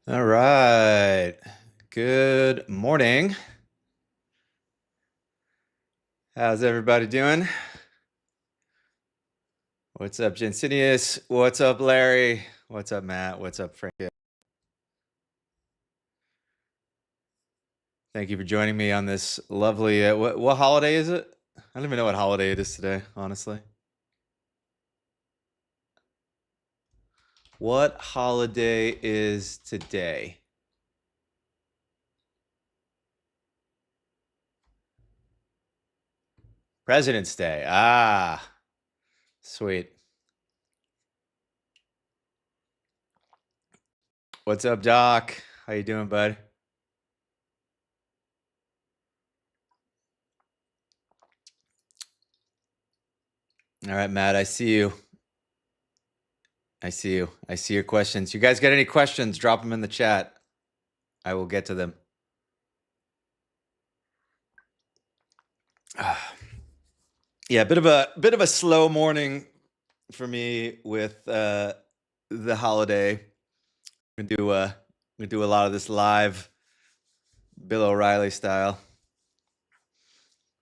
All right. Good morning. How's everybody doing? What's up, Jensinius? What's up, Larry? What's up, Matt? What's up, Frank? Thank you for joining me on this lovely. What holiday is it? I don't even know what holiday it is today, honestly. What holiday is today? President's Day. Ah, sweet. What's up, Doc? How you doing, bud? All right, Matt, I see you. I see you. I see your questions. You guys got any questions? Drop them in the chat. I will get to them. Yeah, bit of a slow morning for me with the holiday. I'm gonna do a lot of this live, Bill O'Reilly style.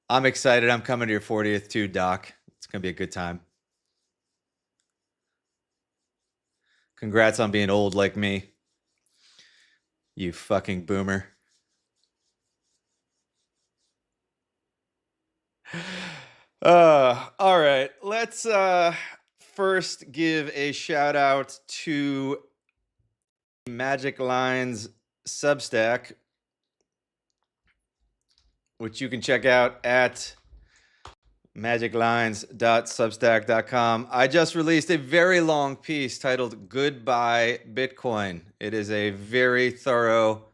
I'm excited. I'm coming to your 40th too, Doc. It's gonna be a good time. Congrats on being old like me, you fucking boomer. All right. Let's first give a shout out to Magic Line's Substack, which you can check out at magiclines.substack.com. I just released a very long piece titled Goodbye Bitcoin. It is a very thorough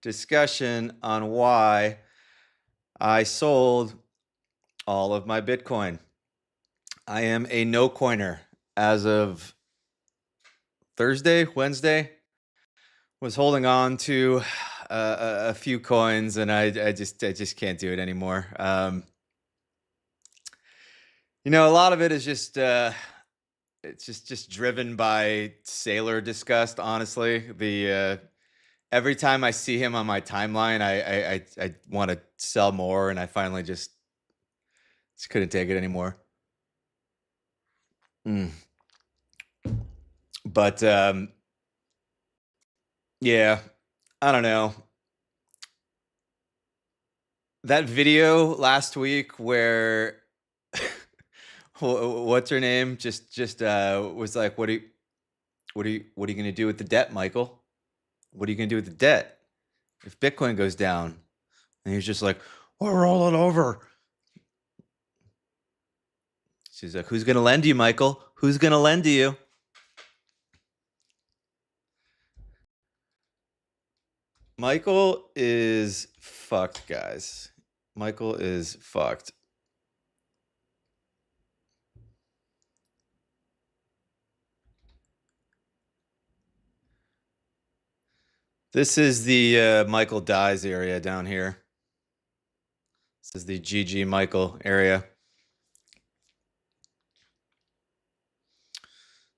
discussion on why I sold all of my Bitcoin. I am a no coiner as of Wednesday. Was holding on to a few coins, and I just can't do it anymore. You know, a lot of it is just it's just driven by sailor disgust. Honestly, the every time I see him on my timeline, I want to sell more, and I finally just couldn't take it anymore. But yeah, I don't know. That video last week where what's her name just was like, what are you gonna do with the debt, Michael? What are you gonna do with the debt if Bitcoin goes down? And he's just like, we'll roll it over. She's like, who's gonna lend you, Michael? Who's gonna lend to you? Michael is fucked, guys. Michael is fucked. This is the Michael dies area down here. This is the GG Michael area.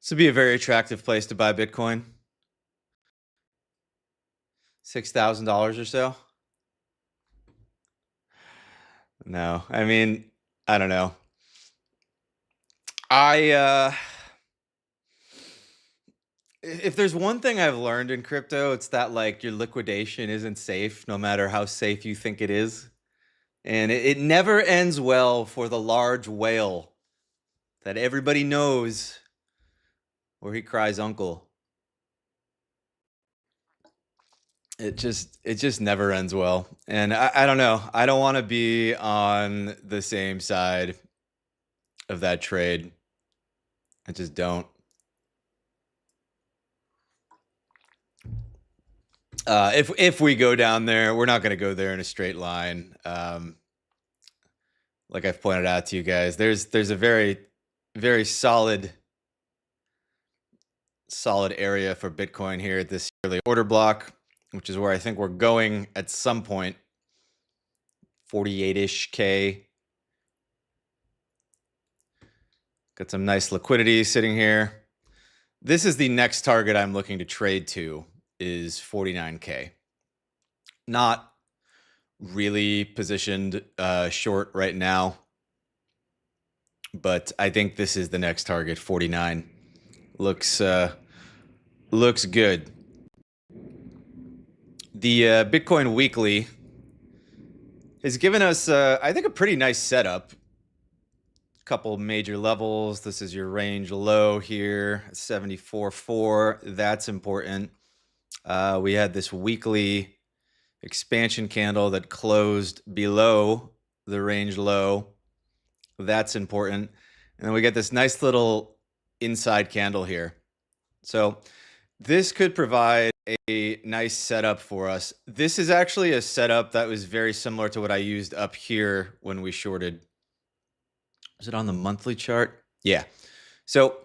This would be a very attractive place to buy Bitcoin. $6,000 or so. No, I mean, I don't know. If there's one thing I've learned in crypto, it's that like your liquidation isn't safe, no matter how safe you think it is. And it never ends well for the large whale that everybody knows where he cries uncle. It just never ends well. And I don't know. I don't want to be on the same side of that trade. I just don't. If we go down there, we're not going to go there in a straight line. Like I've pointed out to you guys, there's a very, very solid area for Bitcoin here at this early order block, which is where I think we're going at some point. 48-ish K. Got some nice liquidity sitting here. This is the next target I'm looking to trade to. is 49K. Not really positioned short right now, but I think this is the next target. 49 looks good. The Bitcoin weekly has given us, I think, a pretty nice setup. Couple major levels. This is your range low here, 74.4. That's important. We had this weekly expansion candle that closed below the range low. That's important. And then we get this nice little inside candle here. So this could provide a nice setup for us. This is actually a setup that was very similar to what I used up here when we shorted. Is it on the monthly chart? Yeah. So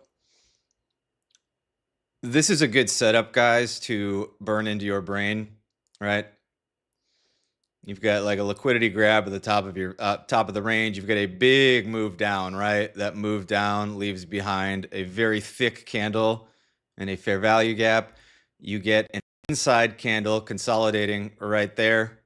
this is a good setup, guys, to burn into your brain, right? You've got like a liquidity grab at the top of your top of the range. You've got a big move down, right? That move down leaves behind a very thick candle and a fair value gap. You get an inside candle consolidating right there.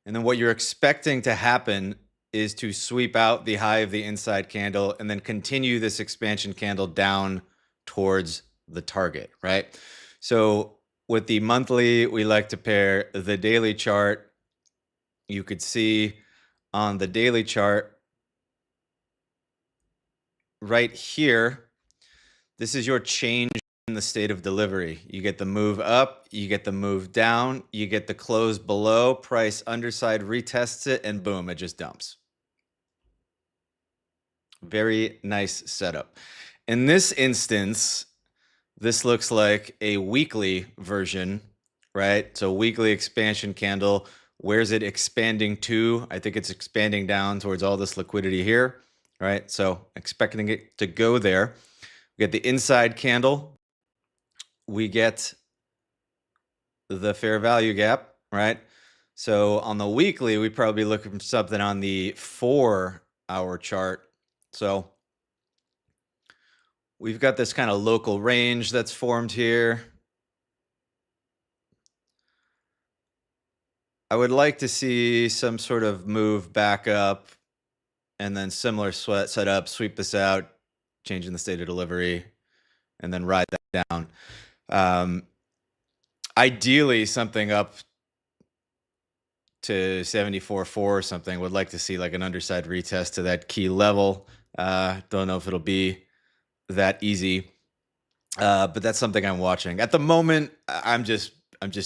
And then what you're expecting to happen is to sweep out the high of the inside candle and then continue this expansion candle down towards the target, right? So with the monthly, we like to pair the daily chart. You could see on the daily chart right here, this is your change in the state of delivery. You get the move up, you get the move down, you get the close below, price underside retests it, and boom, it just dumps. Very nice setup. In this instance, this looks like a weekly version, right? So weekly expansion candle. Where's it expanding to? I think it's expanding down towards all this liquidity here, right? So expecting it to go there. We get the inside candle. We get the fair value gap, right? So on the weekly, we probably looking for something on the 4-hour chart. So we've got this kind of local range that's formed here. I would like to see some sort of move back up and then similar setup, sweep this out, changing the state of delivery, and then ride that down. Ideally, something up to 74.4 or something. Would like to see like an underside retest to that key level. Don't know if it'll be that easy, but that's something I'm watching. At the moment, I'm just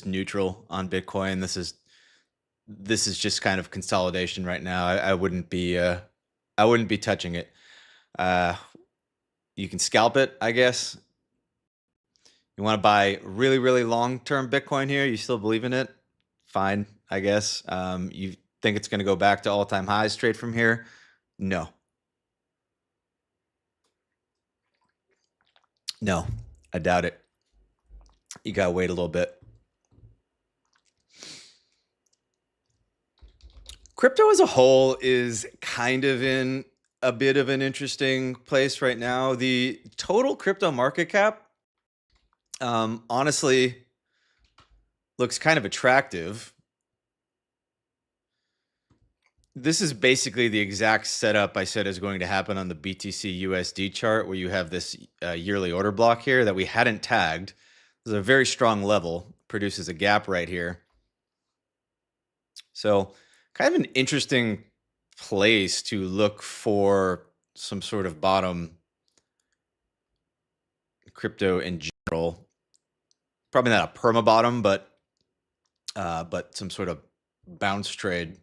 neutral on Bitcoin. This is just kind of consolidation right now. I wouldn't be touching it. You can scalp it, I guess. You want to buy really, really long-term Bitcoin here? You still believe in it? Fine, I guess. You think it's going to go back to all-time highs straight from here? No. No, I doubt it. You got to wait a little bit. Crypto as a whole is kind of in a bit of an interesting place right now. The total crypto market cap, honestly, looks kind of attractive. This is basically the exact setup I said is going to happen on the BTC USD chart, where you have this yearly order block here that we hadn't tagged. This is a very strong level, produces a gap right here. So kind of an interesting place to look for some sort of bottom crypto in general. Probably not a perma bottom, but some sort of bounce trade.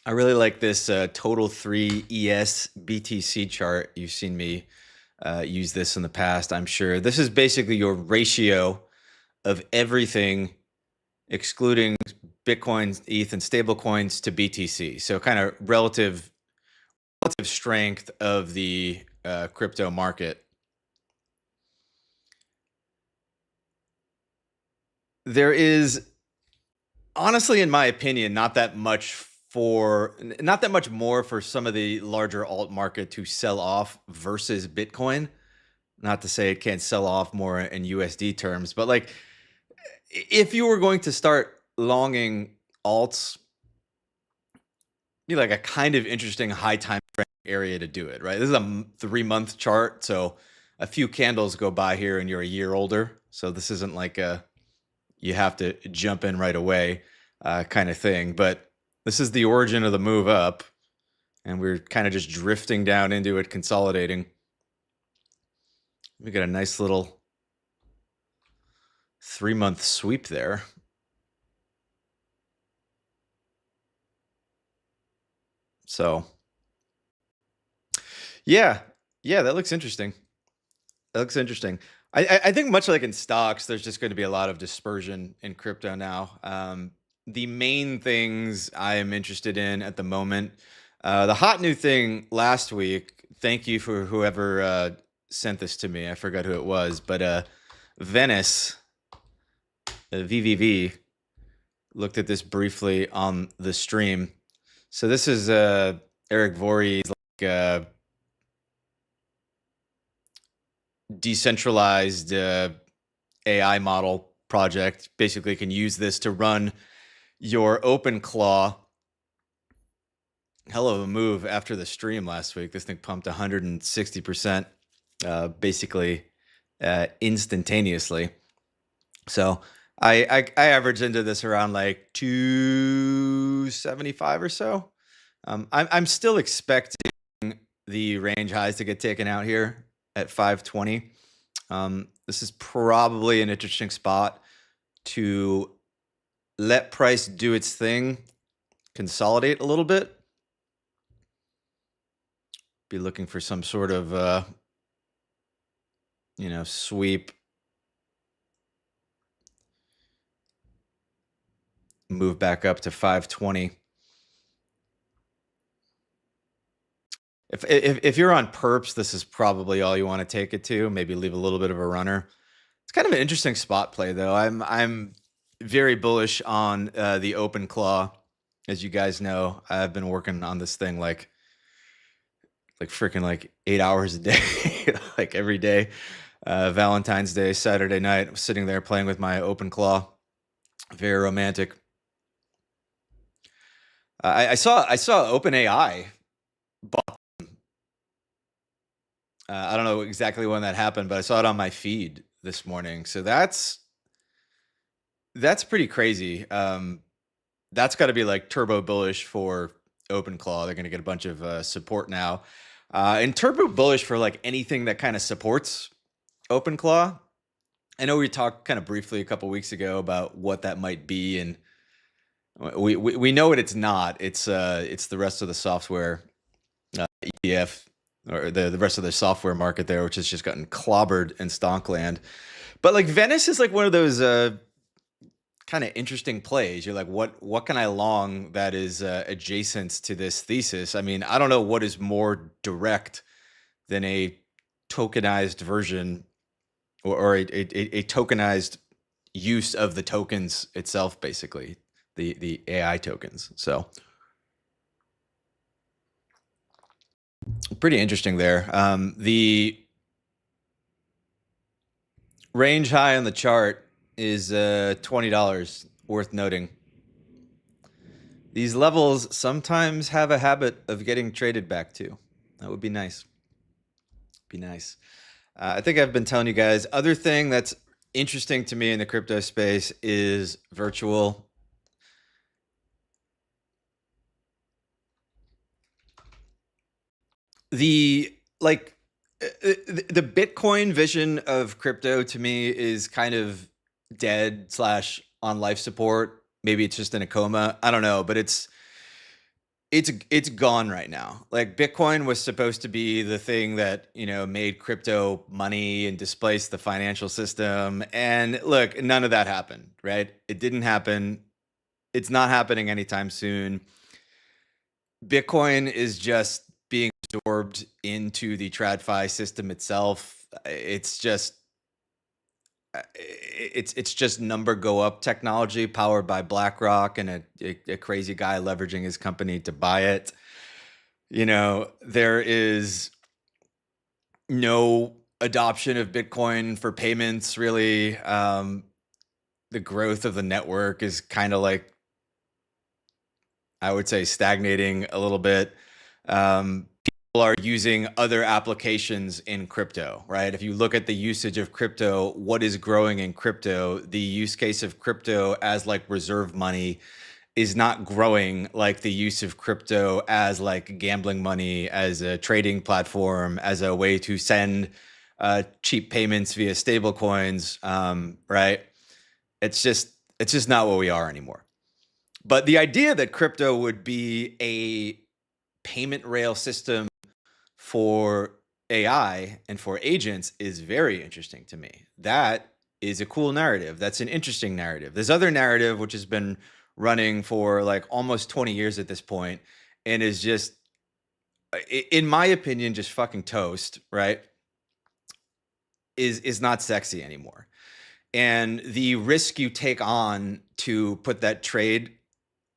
I really like this total 3 ES BTC chart. You've seen me use this in the past, I'm sure. This is basically your ratio of everything excluding Bitcoin, ETH, and stablecoins to BTC. So kind of relative strength of the crypto market. There is, honestly, in my opinion, not that much for not that much more for some of the larger alt market to sell off versus Bitcoin. Not to say it can't sell off more in USD terms, but like if you were going to start longing alts, be like a kind of interesting high time frame area to do it, right? This is a 3-month chart, so a few candles go by here and you're a year older. So this isn't like a you have to jump in right away kind of thing. But this is the origin of the move up, and we're kind of just drifting down into it, consolidating. We got a nice little 3-month sweep there. So yeah, that looks interesting. That looks interesting. I think much like in stocks, there's just going to be a lot of dispersion in crypto now. The main things I am interested in at the moment, the hot new thing last week, thank you for whoever sent this to me. I forgot who it was, but Venice, VVV, looked at this briefly on the stream. So this is Eric Voorhees, like decentralized AI model project. Basically can use this to run your OpenClaw. Hell of a move after the stream last week. This thing pumped 160% basically instantaneously. So I average into this around like 275 or so. I'm still expecting the range highs to get taken out here at 520. This is probably an interesting spot to let price do its thing, consolidate a little bit. Be looking for some sort of, sweep. Move back up to 520. If you're on perps, this is probably all you want to take it to. Maybe leave a little bit of a runner. It's kind of an interesting spot play, though. I'm very bullish on the OpenClaw. As you guys know, I've been working on this thing like freaking like 8 hours a day, like every day. Valentine's Day, Saturday night, I'm sitting there playing with my OpenClaw. Very romantic. I saw OpenAI bought. I don't know exactly when that happened, but I saw it on my feed this morning. So that's pretty crazy. That's got to be like turbo bullish for OpenClaw. They're going to get a bunch of support now, and turbo bullish for like anything that kind of supports OpenClaw. I know we talked kind of briefly a couple weeks ago about what that might be, and we know what it's not. It's the rest of the software ETF, or the rest of the software market there, which has just gotten clobbered in stonkland. But like Venice is like one of those kind of interesting plays. You're like, what can I long that is adjacent to this thesis? I mean, I don't know what is more direct than a tokenized version or a tokenized use of the tokens itself, basically the AI tokens. So pretty interesting there. The range high on the chart is $20, worth noting. These levels sometimes have a habit of getting traded back to. That would be nice. Be nice. I think I've been telling you guys, other thing that's interesting to me in the crypto space is virtual. The Bitcoin vision of crypto to me is kind of dead / on life support. Maybe it's just in a coma. I don't know, but it's gone right now. Like Bitcoin was supposed to be the thing that, made crypto money and displaced the financial system. And look, none of that happened, right? It didn't happen. It's not happening anytime soon. Bitcoin is just being absorbed into the TradFi system itself. It's just it's just number go up technology powered by BlackRock and a crazy guy leveraging his company to buy it. There is no adoption of Bitcoin for payments, really. The growth of the network is kind of like, I would say, stagnating a little bit. People are using other applications in crypto, right? If you look at the usage of crypto, what is growing in crypto, the use case of crypto as like reserve money is not growing like the use of crypto as like gambling money, as a trading platform, as a way to send cheap payments via stable coins, right? It's just not what we are anymore. But the idea that crypto would be a payment rail system for AI and for agents is very interesting to me. That is a cool narrative. That's an interesting narrative. This other narrative, which has been running for like almost 20 years at this point, and is just, in my opinion, just fucking toast, right? Is not sexy anymore. And the risk you take on to put that trade,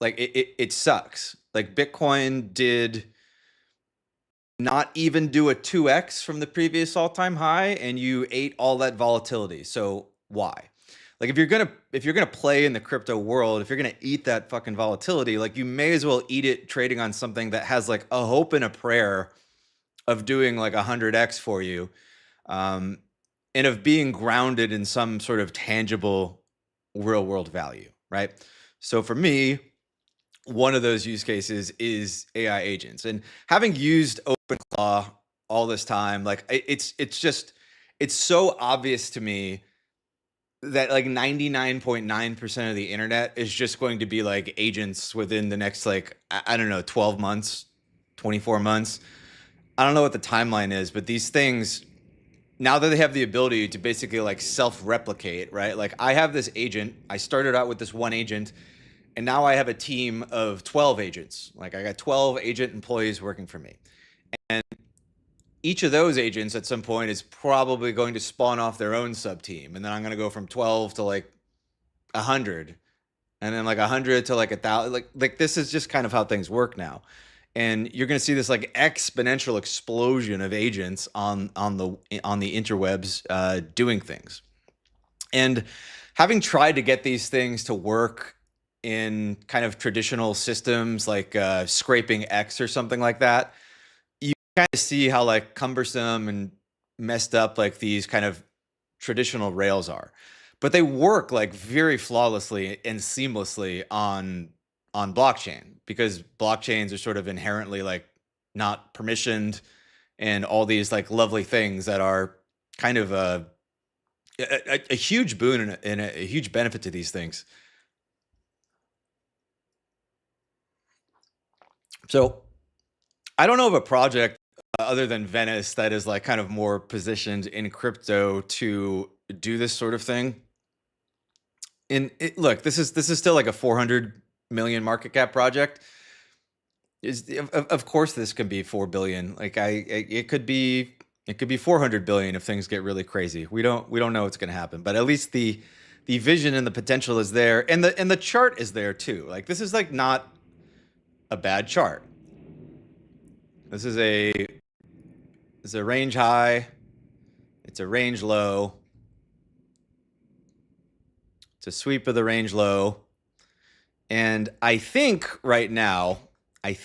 like it sucks. Like Bitcoin did not even do a 2x from the previous all-time high, and you ate all that volatility. So why? Like if you're gonna play in the crypto world, if you're gonna eat that fucking volatility, like you may as well eat it trading on something that has like a hope and a prayer of doing like 100x for you, and of being grounded in some sort of tangible real world value, right? So for me, one of those use cases is AI agents. And having used OpenClaw all this time, like it's so obvious to me that like 99.9% of the internet is just going to be like agents within the next, like, I don't know, 12 months, 24 months. I don't know what the timeline is, but these things, now that they have the ability to basically like self-replicate, right? Like I have this agent, I started out with this one agent, and now I have a team of 12 agents. Like I got 12 agent employees working for me. And each of those agents at some point is probably going to spawn off their own sub team. And then I'm going to go from 12 to like 100, and then like 100 to like 1,000. Like this is just kind of how things work now. And you're going to see this like exponential explosion of agents on the interwebs doing things. And having tried to get these things to work in kind of traditional systems like scraping X or something like that, you kind of see how like cumbersome and messed up like these kind of traditional rails are. But they work like very flawlessly and seamlessly on blockchain, because blockchains are sort of inherently like not permissioned and all these like lovely things that are kind of a huge boon and a huge benefit to these things. So I don't know of a project other than Venice that is like kind of more positioned in crypto to do this sort of thing. Look, this is still like a 400 million market cap project. Of course this could be 4 billion. Like it could be 400 billion if things get really crazy. We don't know what's going to happen, but at least the vision and the potential is there, and the chart is there too. Like this is like not a bad chart. This is a range high. It's a range low. It's a sweep of the range low. And I think right now, a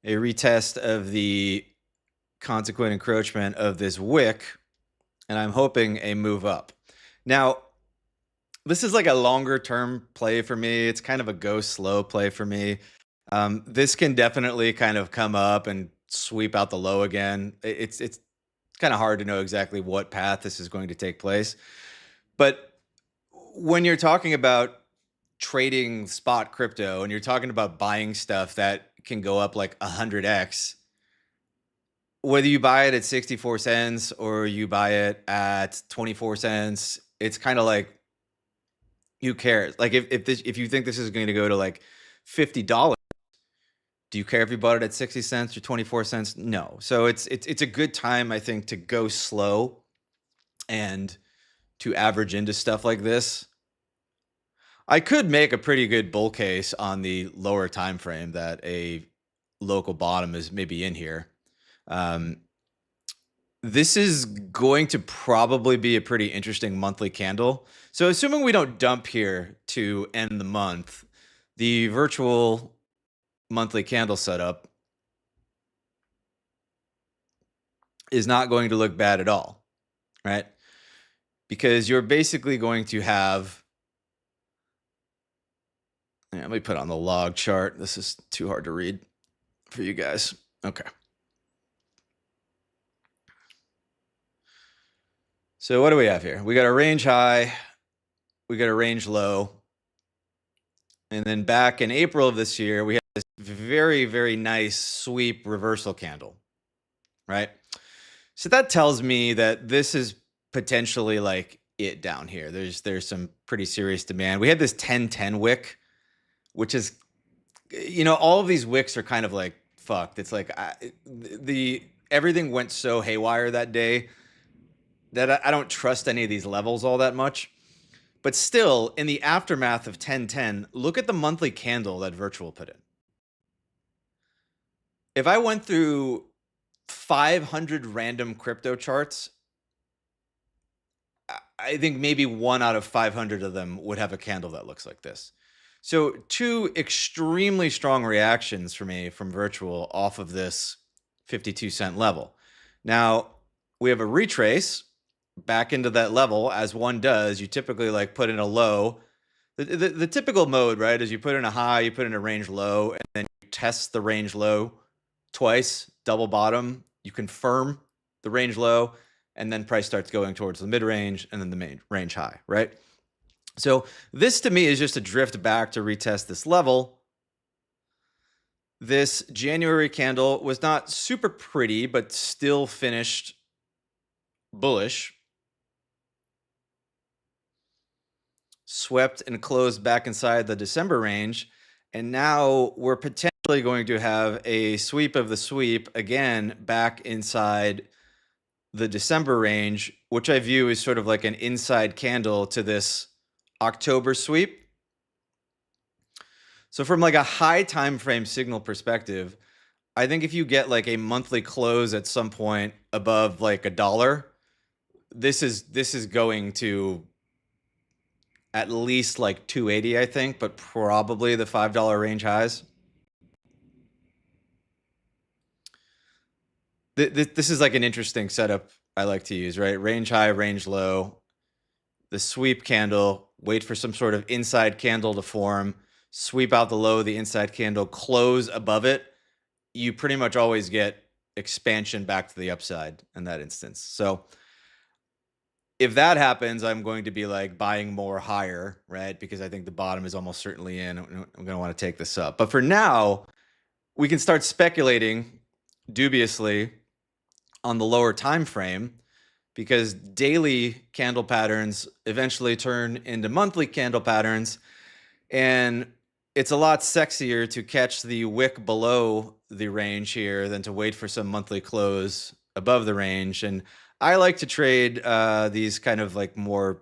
retest of the consequent encroachment of this wick, and I'm hoping a move up. Now, this is like a longer term play for me. It's kind of a go slow play for me. This can definitely kind of come up and sweep out the low again. It's kind of hard to know exactly what path this is going to take place. But when you're talking about trading spot crypto and you're talking about buying stuff that can go up like 100x, whether you buy it at 64 cents or you buy it at 24 cents, it's kind of like, who cares? Like if you think this is going to go to like $50, Do you care if you bought it at 60 cents or 24 cents? No. So it's a good time, I think, to go slow and to average into stuff like this. I could make a pretty good bull case on the lower time frame that a local bottom is maybe in here. This is going to probably be a pretty interesting monthly candle. So assuming we don't dump here to end the month, the virtual monthly candle setup is not going to look bad at all, right? Because you're basically going to have, let me put on the log chart. This is too hard to read for you guys. Okay. So what do we have here? We got a range high, we got a range low. And then back in April of this year, we had this very, very nice sweep reversal candle, right? So that tells me that this is potentially like it down here. There's some pretty serious demand. We had this 10-10 wick, which is, you know, all of these wicks are kind of like fucked. It's like everything went so haywire that day that I don't trust any of these levels all that much. But still, in the aftermath of 10-10, look at the monthly candle that Virtual put in. If I went through 500 random crypto charts, I think maybe 1 out of 500 of them would have a candle that looks like this. So 2 extremely strong reactions for me from Virtual off of this 52-cent level. Now, we have a retrace back into that level. As one does, you typically like put in a low. The typical mode, right, is you put in a high, you put in a range low, and then you test the range low twice, double bottom, you confirm the range low, and then price starts going towards the mid-range and then the main range high, right? So this to me is just a drift back to retest this level. This January candle was not super pretty, but still finished bullish. Swept and closed back inside the December range. And now we're potentially going to have a sweep of the sweep again back inside the December range, which I view as sort of like an inside candle to this October sweep. So from like a high time frame signal perspective, I think if you get like a monthly close at some point above like $1, this is going to at least like 280, I think, but probably the $5 range highs. This is like an interesting setup I like to use, right? Range high, range low, the sweep candle, wait for some sort of inside candle to form, sweep out the low, the inside candle, close above it. You pretty much always get expansion back to the upside in that instance. So if that happens, I'm going to be like buying more higher, right? Because I think the bottom is almost certainly in. I'm going to want to take this up. But for now, we can start speculating dubiously on the lower time frame, because daily candle patterns eventually turn into monthly candle patterns. And it's a lot sexier to catch the wick below the range here than to wait for some monthly close above the range. And I like to trade these kind of like more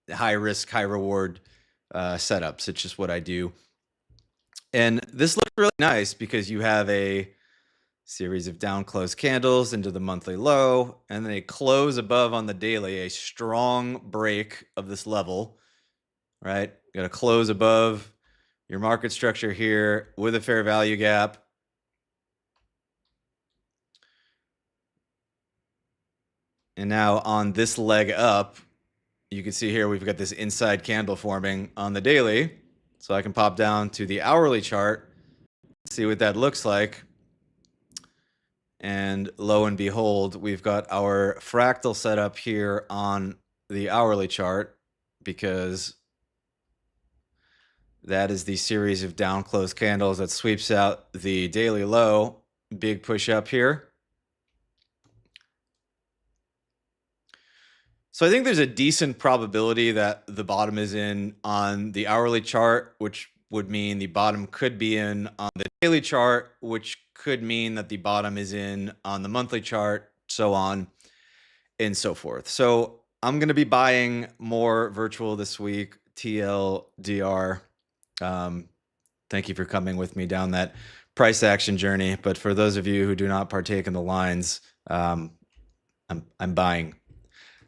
high risk, high reward setups. It's just what I do. And this looks really nice because you have a series of down close candles into the monthly low, and then a close above on the daily, a strong break of this level, right? Got a close above your market structure here with a fair value gap. And now on this leg up, you can see here we've got this inside candle forming on the daily. So I can pop down to the hourly chart, see what that looks like. And lo and behold, we've got our fractal setup here on the hourly chart, because that is the series of down close candles that sweeps out the daily low. Big push up here. So I think there's a decent probability that the bottom is in on the hourly chart, which would mean the bottom could be in on the daily chart, which could mean that the bottom is in on the monthly chart, so on and so forth. So I'm going to be buying more virtual this week, TLDR. Thank you for coming with me down that price action journey. But for those of you who do not partake in the lines, I'm buying.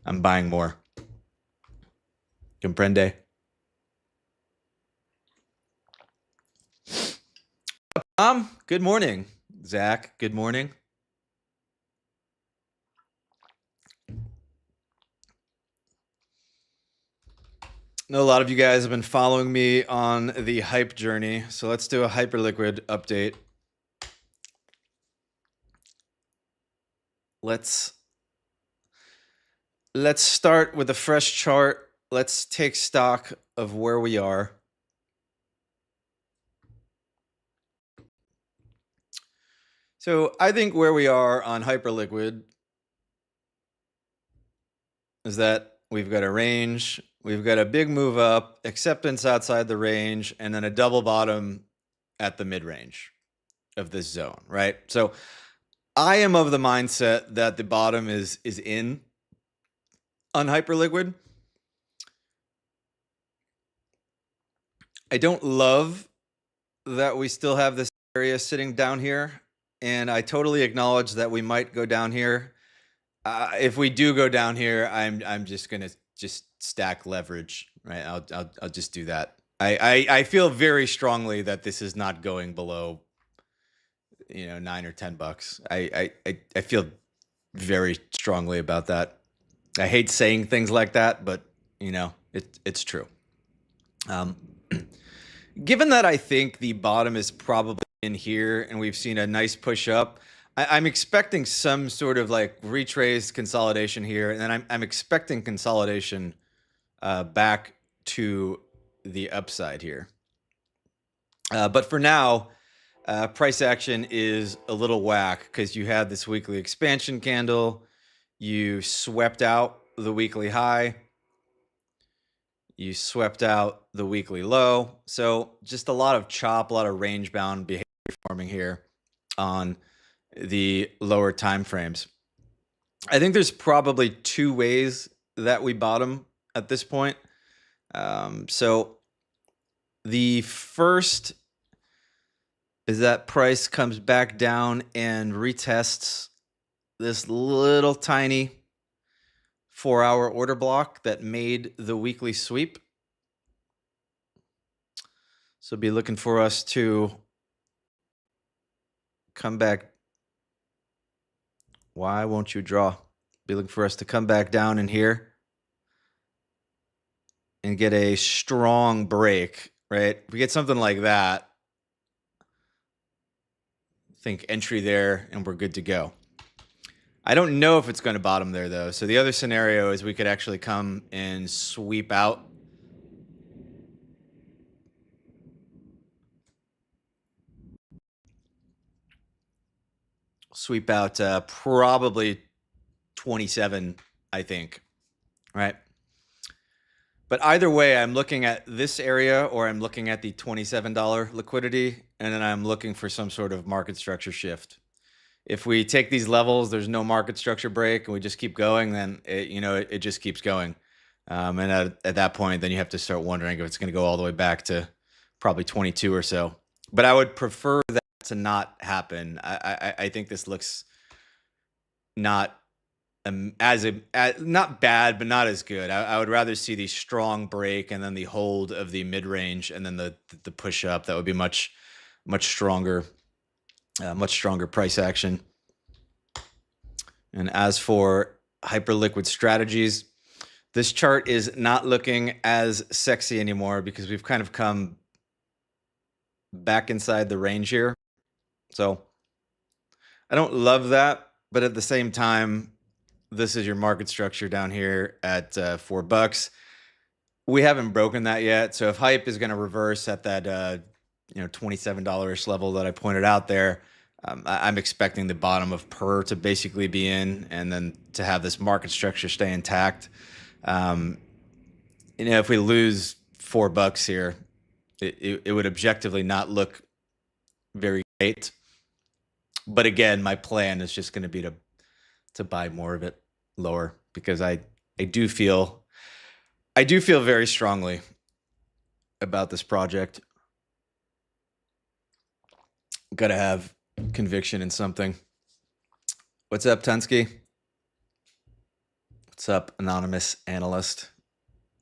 I'm buying more. Comprende? Good morning. Zach, good morning. I know a lot of you guys have been following me on the hype journey, so let's do a Hyperliquid update. Let's start with a fresh chart. Let's take stock of where we are. So I think where we are on Hyperliquid is that we've got a range, we've got a big move up, acceptance outside the range, and then a double bottom at the mid-range of this zone, right? So I am of the mindset that the bottom is in on Hyperliquid. I don't love that we still have this area sitting down here, and I totally acknowledge that we might go down here. If we do go down here, I'm just gonna stack leverage, right? I'll just do that. I feel very strongly that this is not going below, you know, $9 or $10. I feel very strongly about that. I hate saying things like that, but you know, it's true. Given that I think the bottom is probably in here and we've seen a nice push up, I'm expecting some sort of like retrace consolidation here, and then I'm expecting consolidation back to the upside here. But for now, price action is a little whack because you had this weekly expansion candle, you swept out the weekly high, you swept out the weekly low. So just a lot of chop, a lot of range bound behavior forming here on the lower time frames. I think there's probably two ways that we bottom at this point. So the first is that price comes back down and retests this little tiny 4-hour order block that made the weekly sweep. So be looking for us to come back. Why won't you draw? Be looking for us to come back down in here and get a strong break, right? If we get something like that, I think entry there and we're good to go. I don't know if it's going to bottom there though. So the other scenario is we could actually come and sweep out. Sweep out probably 27, I think, right? But either way, I'm looking at this area or I'm looking at the $27 liquidity, and then I'm looking for some sort of market structure shift. If we take these levels, there's no market structure break, and we just keep going, then it just keeps going. And at that point, then you have to start wondering if it's going to go all the way back to probably 22 or so. But I would prefer that to not happen. I think this looks not not bad, but not as good. I would rather see the strong break and then the hold of the mid range and then the push up. That would be much stronger price action. And as for Hyperliquid strategies, this chart is not looking as sexy anymore because we've kind of come back inside the range here. So I don't love that, but at the same time, this is your market structure down here at $4. We haven't broken that yet. So if hype is going to reverse at that $27 level that I pointed out there, I'm expecting the bottom of per to basically be in, and then to have this market structure stay intact. If we lose $4 here, it would objectively not look very great. But again, my plan is just going to be to buy more of it lower, because I do feel very strongly about this project. Got to have conviction in something. What's up, Tunsky? What's up, anonymous analyst?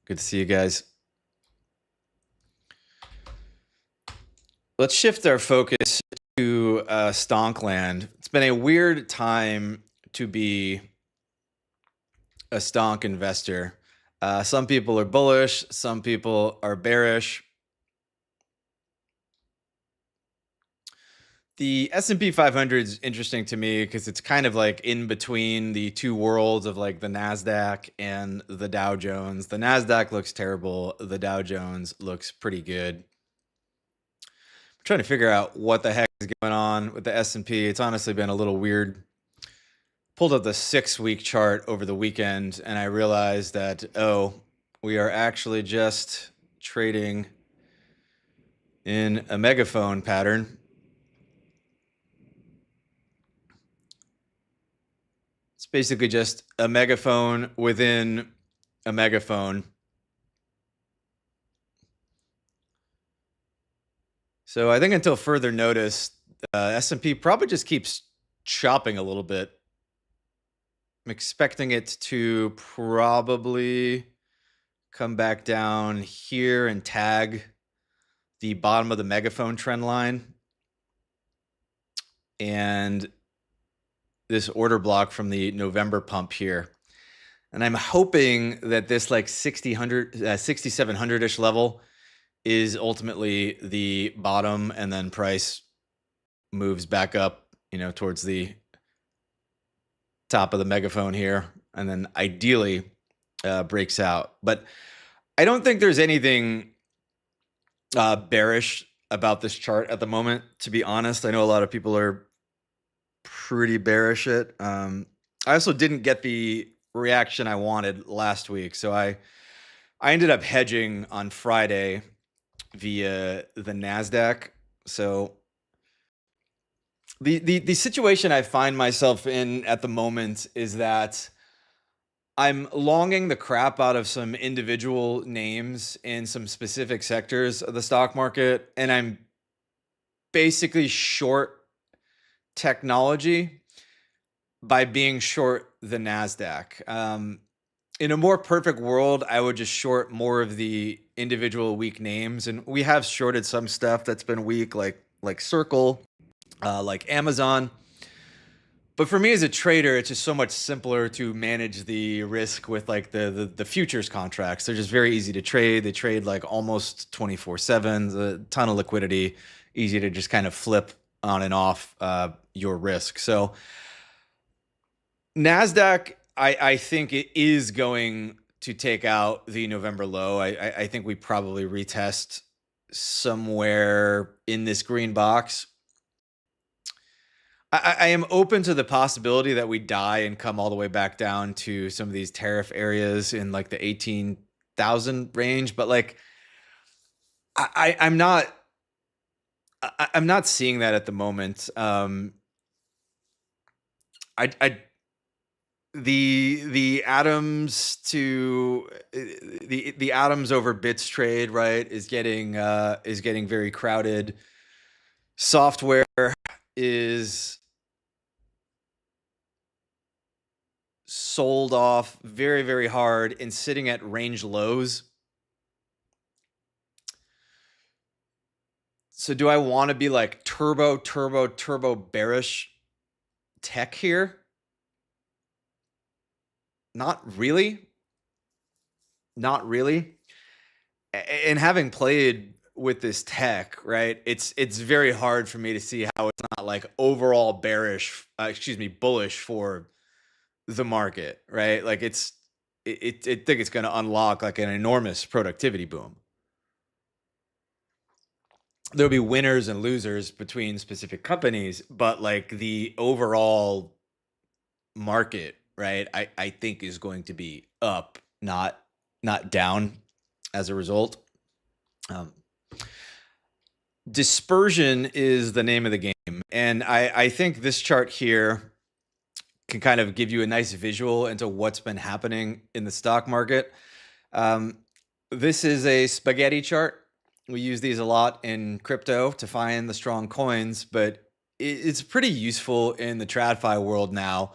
Good to see you guys. Let's shift our focus to Stonkland. It's been a weird time to be a stonk investor. Some people are bullish, some people are bearish. The S&P 500 is interesting to me because it's kind of like in between the two worlds of like the NASDAQ and the Dow Jones. The NASDAQ looks terrible. The Dow Jones looks pretty good. I'm trying to figure out what the heck is going on with the S&P. It's honestly been a little weird. Pulled up the 6-week chart over the weekend, and I realized that, oh, we are actually just trading in a megaphone pattern. It's basically just a megaphone within a megaphone. So I think until further notice, S&P probably just keeps chopping a little bit. I'm expecting it to probably come back down here and tag the bottom of the megaphone trend line and this order block from the November pump here. And I'm hoping that this like 6,700-ish level is ultimately the bottom, and then price moves back up, towards the top of the megaphone here, and then ideally breaks out. But I don't think there's anything bearish about this chart at the moment, to be honest. I know a lot of people are pretty bearish it. I also didn't get the reaction I wanted last week, so I ended up hedging on Friday via the NASDAQ. So the situation I find myself in at the moment is that I'm longing the crap out of some individual names in some specific sectors of the stock market, and I'm basically short technology by being short the NASDAQ. In a more perfect world, I would just short more of the individual weak names, and we have shorted some stuff that's been weak, like Circle, like Amazon. But for me as a trader, it's just so much simpler to manage the risk with like the futures contracts. They're just very easy to trade. They trade like almost 24/7, a ton of liquidity, easy to just kind of flip on and off your risk. So NASDAQ, I think it is going to take out the November low. I think we probably retest somewhere in this green box. I am open to the possibility that we die and come all the way back down to some of these tariff areas in like the 18,000 range, but like I'm not seeing that at the moment. The atoms to the atoms over bits trade, right, is getting very crowded. Software is sold off very, very hard and sitting at range lows. So do I want to be like turbo bearish tech here? Not really. And having played with this tech, right, it's very hard for me to see how it's not like overall bullish for the market, right? Like I think it's going to unlock like an enormous productivity boom. There'll be winners and losers between specific companies, but like the overall market, right, I think is going to be up, not down as a result. Dispersion is the name of the game. And I think this chart here can kind of give you a nice visual into what's been happening in the stock market. This is a spaghetti chart. We use these a lot in crypto to find the strong coins, but it's pretty useful in the TradFi world now.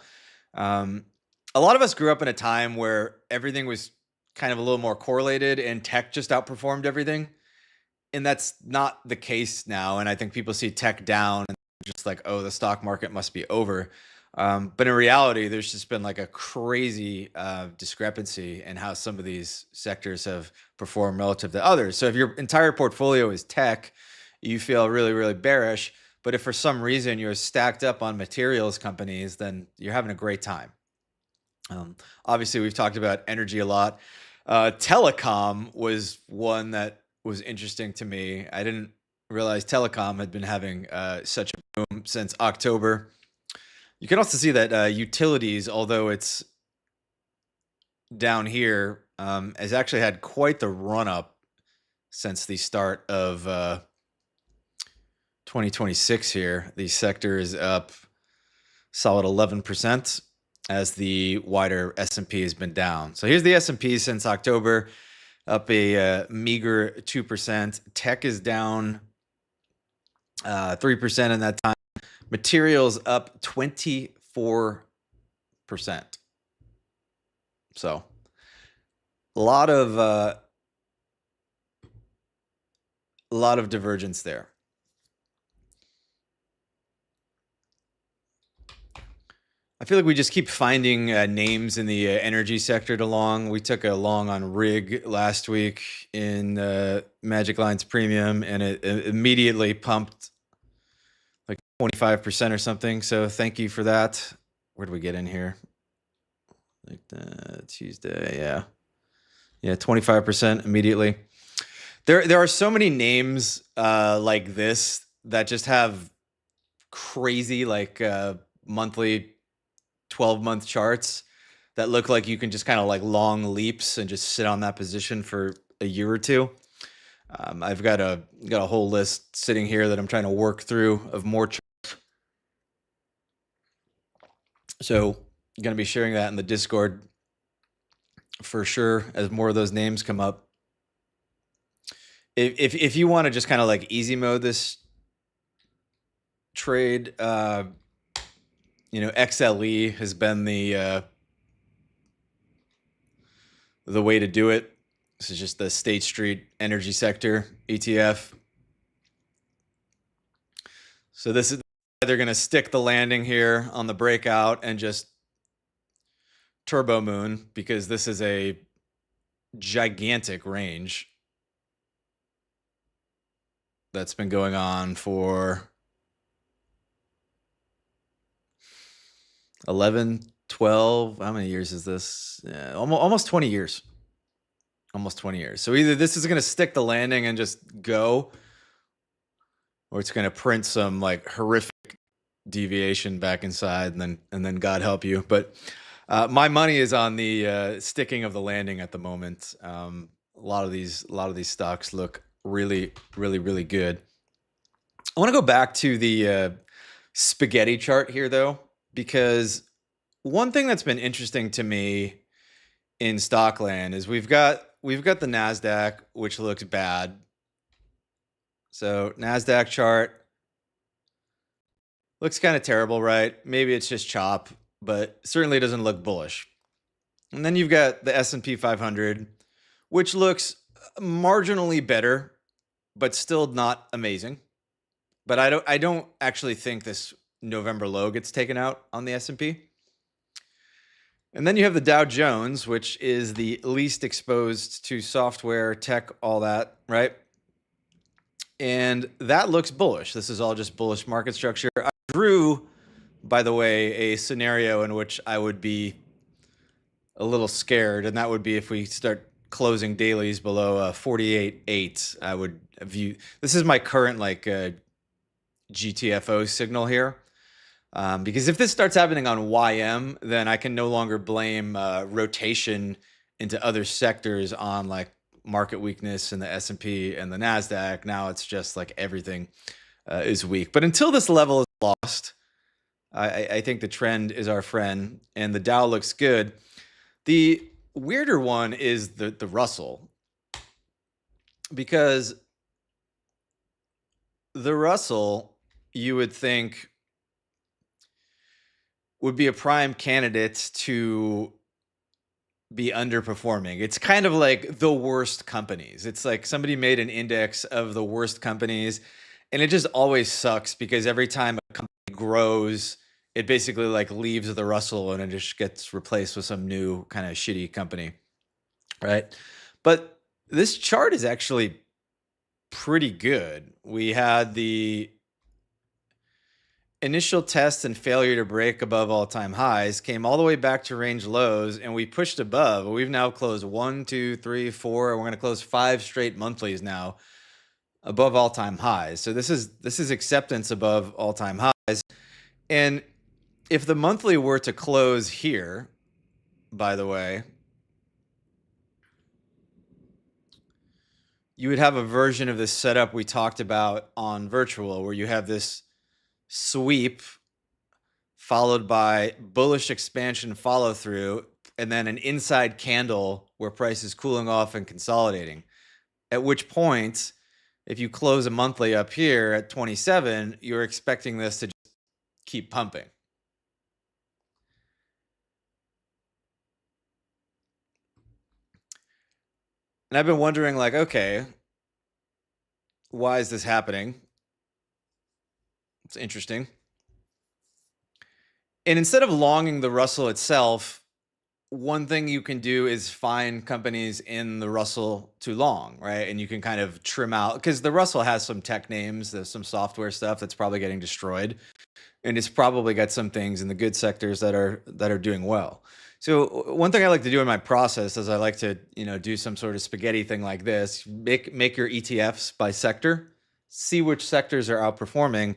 A lot of us grew up in a time where everything was kind of a little more correlated and tech just outperformed everything. And that's not the case now. And I think people see tech down and just like, oh, the stock market must be over. But in reality, there's just been like a crazy discrepancy in how some of these sectors have performed relative to others. So if your entire portfolio is tech, you feel really, really bearish. But if for some reason you're stacked up on materials companies, then you're having a great time. Obviously, we've talked about energy a lot. Telecom was one that was interesting to me. I didn't realize telecom had been having such a boom since October. You can also see that utilities, although it's down here, has actually had quite the run up since the start of 2026 here. The sector is up solid 11% as the wider S&P has been down. So here's the S&P since October, up a meager 2%. Tech is down 3% in that time. Materials up 24%. So a lot of divergence there. I feel like we just keep finding names in the energy sector to long. We took a long on rig last week in Magic Line's premium, and it immediately pumped like 25% or something. So thank you for that. Where do we get in here? Like Tuesday, yeah. Yeah, 25% immediately. There are so many names like this that just have crazy like monthly 12-month charts that look like you can just kind of like long leaps and just sit on that position for a year or two. I've got a whole list sitting here that I'm trying to work through of more charts. So I'm going to be sharing that in the Discord for sure as more of those names come up. If you want to just kind of like easy mode this trade, XLE has been the way to do it. This is just the State Street energy sector ETF. So this is they're going to stick the landing here on the breakout and just turbo moon, because this is a gigantic range that's been going on for 11, 12, how many years is this? Yeah, almost 20 years. Almost 20 years. So either this is going to stick the landing and just go, or it's going to print some like horrific deviation back inside, and then God help you. But my money is on the sticking of the landing at the moment. A lot of these stocks look really, really, really good. I want to go back to the spaghetti chart here, though, because one thing that's been interesting to me in Stockland is we've got the NASDAQ, which looks bad. So NASDAQ chart looks kind of terrible, right? Maybe it's just chop, but certainly doesn't look bullish. And then you've got the S&P 500, which looks marginally better, but still not amazing. But I don't actually think this November low gets taken out on the S&P. And then you have the Dow Jones, which is the least exposed to software, tech, all that, right? And that looks bullish. This is all just bullish market structure. I drew, by the way, a scenario in which I would be a little scared, and that would be if we start closing dailies below 48.8. I would view this is my current like GTFO signal here. Because if this starts happening on YM, then I can no longer blame rotation into other sectors on like market weakness in the S&P and the NASDAQ. Now it's just like everything is weak. But until this level is lost, I think the trend is our friend, and the Dow looks good. The weirder one is the Russell, because the Russell, you would think, would be a prime candidate to be underperforming. It's kind of like the worst companies. It's like somebody made an index of the worst companies, and it just always sucks because every time a company grows, it basically like leaves the Russell and it just gets replaced with some new kind of shitty company, right? But this chart is actually pretty good. We had the initial test and failure to break above all-time highs, came all the way back to range lows, and we pushed above. We've now closed 1, 2, 3, 4, and we're going to close 5 straight monthlies now above all-time highs. So this is acceptance above all-time highs. And if the monthly were to close here, by the way, you would have a version of this setup we talked about on virtual, where you have this sweep followed by bullish expansion follow through, and then an inside candle where price is cooling off and consolidating. At which point, if you close a monthly up here at 27, you're expecting this to just keep pumping. And I've been wondering, like, okay, why is this happening? It's interesting. And instead of longing the Russell itself, one thing you can do is find companies in the Russell to long, right? And you can kind of trim out, because the Russell has some tech names, there's some software stuff that's probably getting destroyed, and it's probably got some things in the good sectors that are doing well. So one thing I like to do in my process is I like to, do some sort of spaghetti thing like this. Make your ETFs by sector, see which sectors are outperforming.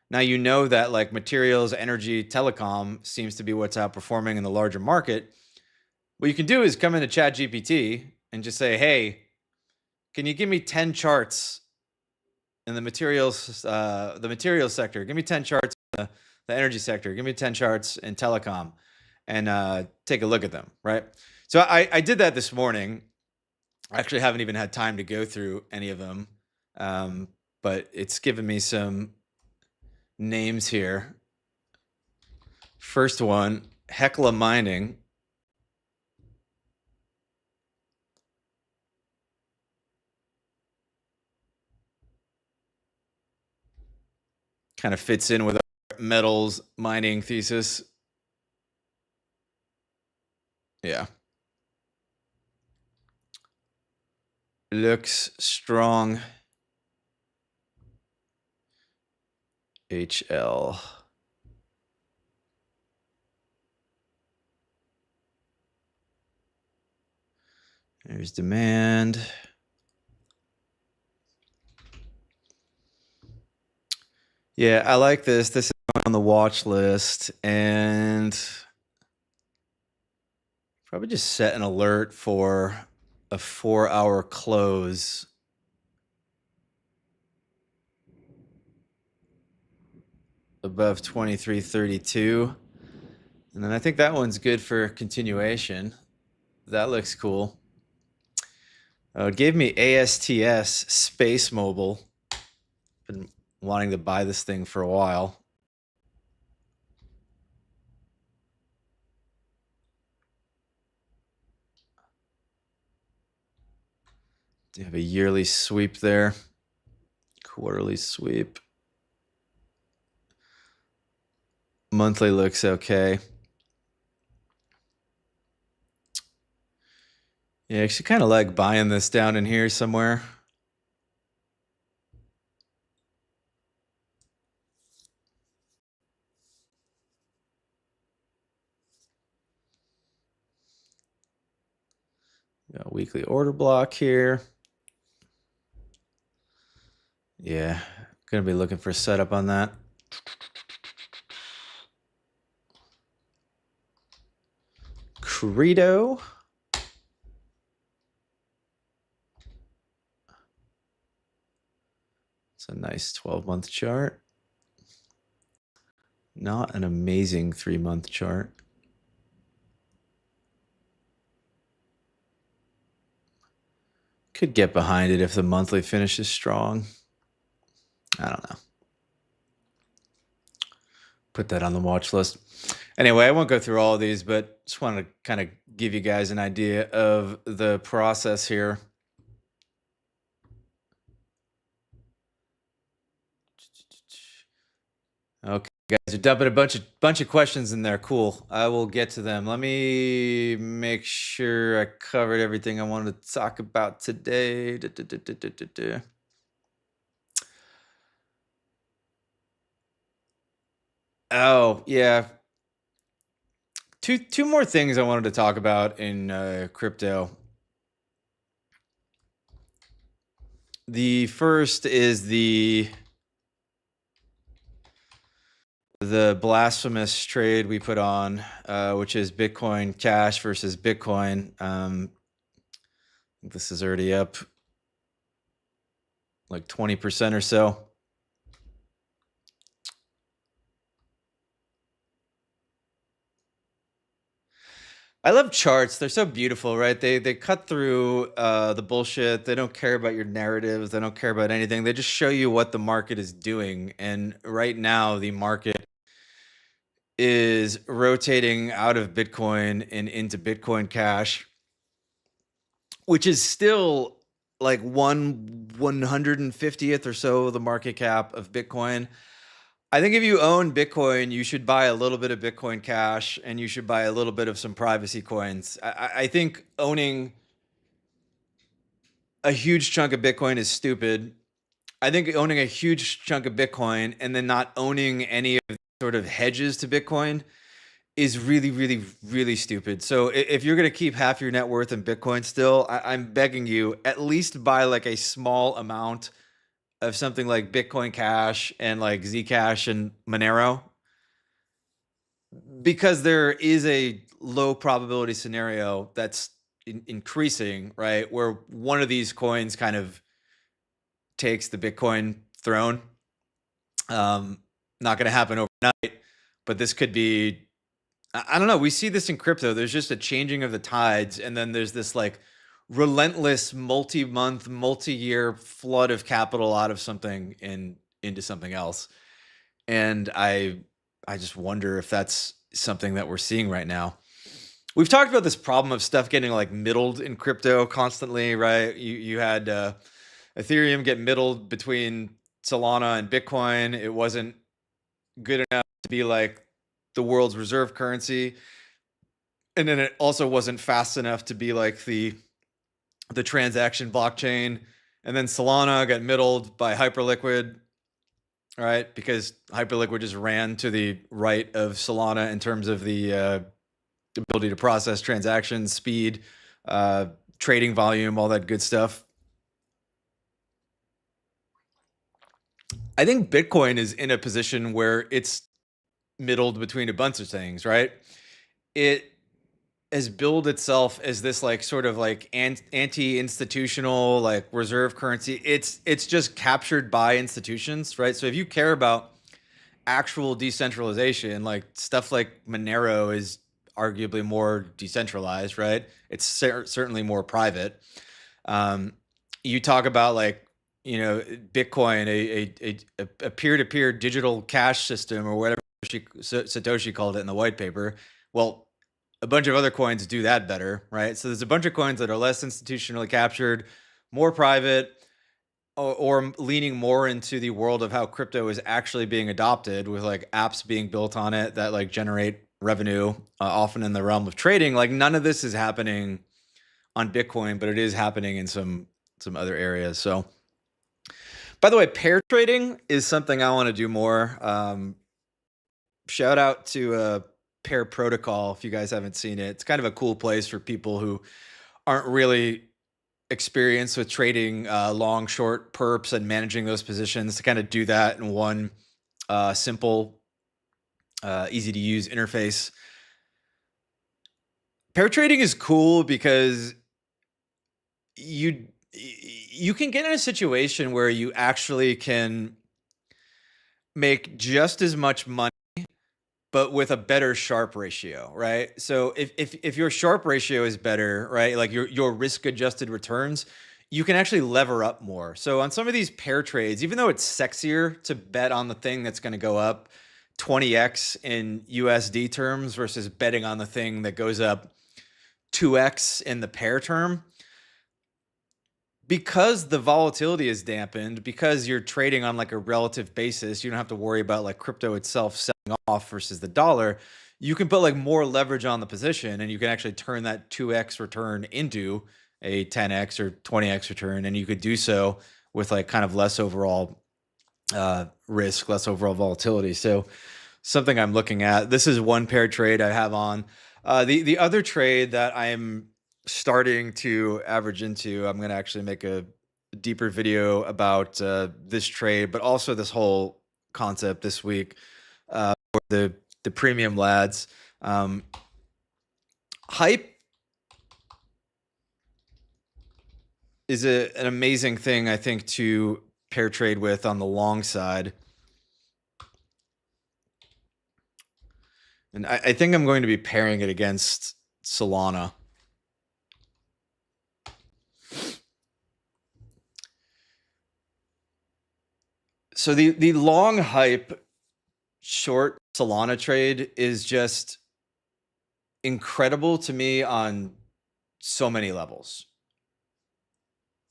Now you know that like materials, energy, telecom seems to be what's outperforming in the larger market. What you can do is come into ChatGPT and just say, hey, can you give me 10 charts in the materials sector? Give me 10 charts in the energy sector. Give me 10 charts in telecom, and take a look at them, right? So I did that this morning. I actually haven't even had time to go through any of them, but it's given me some names here. First one, Hecla Mining. Kind of fits in with our metals mining thesis. Yeah. Looks strong. HL. There's demand. Yeah, I like this. This is on the watch list, and probably just set an alert for a 4-hour close. Above 23.32. And then I think that one's good for continuation. That looks cool. It gave me ASTS Space Mobile. Been wanting to buy this thing for a while. Do you have a yearly sweep there? Quarterly sweep. Monthly looks okay. Yeah, I actually kind of like buying this down in here somewhere. Got a weekly order block here. Yeah, gonna be looking for setup on that. Credo. a nice 12-month chart. Not an amazing 3-month chart. Could get behind it if the monthly finishes strong. I don't know. Put that on the watch list. Anyway, I won't go through all of these, but just wanted to kind of give you guys an idea of the process here. Okay, guys, you're dumping a bunch of questions in there. Cool. I will get to them. Let me make sure I covered everything I wanted to talk about today. Oh, yeah. Two more things I wanted to talk about in crypto. The first is the blasphemous trade we put on, which is Bitcoin Cash versus Bitcoin. This is already up like 20% or so. I love charts. They're so beautiful, right? They cut through the bullshit. They don't care about your narratives. They don't care about anything. They just show you what the market is doing. And right now, the market is rotating out of Bitcoin and into Bitcoin Cash, which is still like 1/150th or so of the market cap of Bitcoin. I think if you own Bitcoin, you should buy a little bit of Bitcoin Cash and you should buy a little bit of some privacy coins. I think owning a huge chunk of Bitcoin is stupid. I think owning a huge chunk of Bitcoin and then not owning any of the sort of hedges to Bitcoin is really, really, really stupid. So if you're going to keep half your net worth in Bitcoin still, I'm begging you, at least buy like a small amount of something like Bitcoin Cash and like Zcash and Monero, because there is a low probability scenario that's increasing, right? Where one of these coins kind of takes the Bitcoin throne. Not going to happen overnight, but this could be, I don't know. We see this in crypto. There's just a changing of the tides. And then there's this like relentless multi-month, multi-year flood of capital out of something into something else. And I just wonder if that's something that we're seeing right now. We've talked about this problem of stuff getting like middled in crypto constantly, right? You had Ethereum get middled between Solana and Bitcoin. It wasn't good enough to be like the world's reserve currency. And then it also wasn't fast enough to be like the transaction blockchain. And then Solana got middled by Hyperliquid, right? Because Hyperliquid just ran to the right of Solana in terms of the ability to process transactions, speed, trading volume, all that good stuff. I think Bitcoin is in a position where it's middled between a bunch of things, right? It has billed itself as this like sort of like anti-institutional like reserve currency. It's just captured by institutions, right? So if you care about actual decentralization, like stuff like Monero is arguably more decentralized, right? It's certainly more private. You talk about like, Bitcoin, a peer-to-peer digital cash system or whatever Satoshi called it in the white paper. Well, a bunch of other coins do that better, right? So there's a bunch of coins that are less institutionally captured, more private, or leaning more into the world of how crypto is actually being adopted, with like apps being built on it that like generate revenue, often in the realm of trading. Like none of this is happening on Bitcoin, but it is happening in some other areas. So, by the way, pair trading is something I want to do more. Shout out to Pair Protocol if you guys haven't seen it. It's kind of a cool place for people who aren't really experienced with trading long, short perps and managing those positions, to kind of do that in one simple, easy to use interface. Pair trading is cool because you you can get in a situation where you actually can make just as much money, but with a better Sharpe ratio, right? So if your Sharpe ratio is better, right, like your risk adjusted returns, you can actually lever up more. So on some of these pair trades, even though it's sexier to bet on the thing that's going to go up 20x in USD terms versus betting on the thing that goes up 2x in the pair term, because the volatility is dampened, because you're trading on like a relative basis, you don't have to worry about like crypto itself selling off versus the dollar. You can put like more leverage on the position, and you can actually turn that 2x return into a 10x or 20x return. And you could do so with like kind of less overall risk, less overall volatility. So something I'm looking at. This is one pair trade I have on. The other trade that I'm starting to average into, I'm going to actually make a deeper video about this trade, but also this whole concept this week for the premium lads. Hype is an amazing thing, I think, to pair trade with on the long side. And I think I'm going to be pairing it against Solana. So the long hype short Solana trade is just incredible to me on so many levels.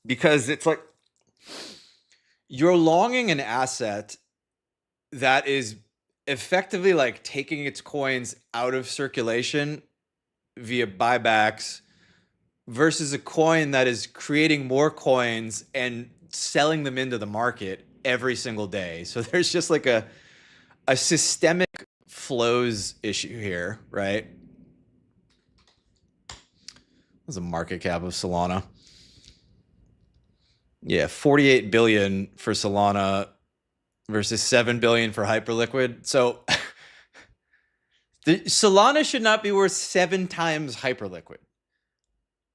Because it's like you're longing an asset that is effectively like taking its coins out of circulation via buybacks versus a coin that is creating more coins and selling them into the market every single day. So there's just like a systemic flows issue here, right? There's a market cap of Solana. Yeah, 48 billion for Solana versus 7 billion for Hyperliquid. So Solana should not be worth 7 times Hyperliquid.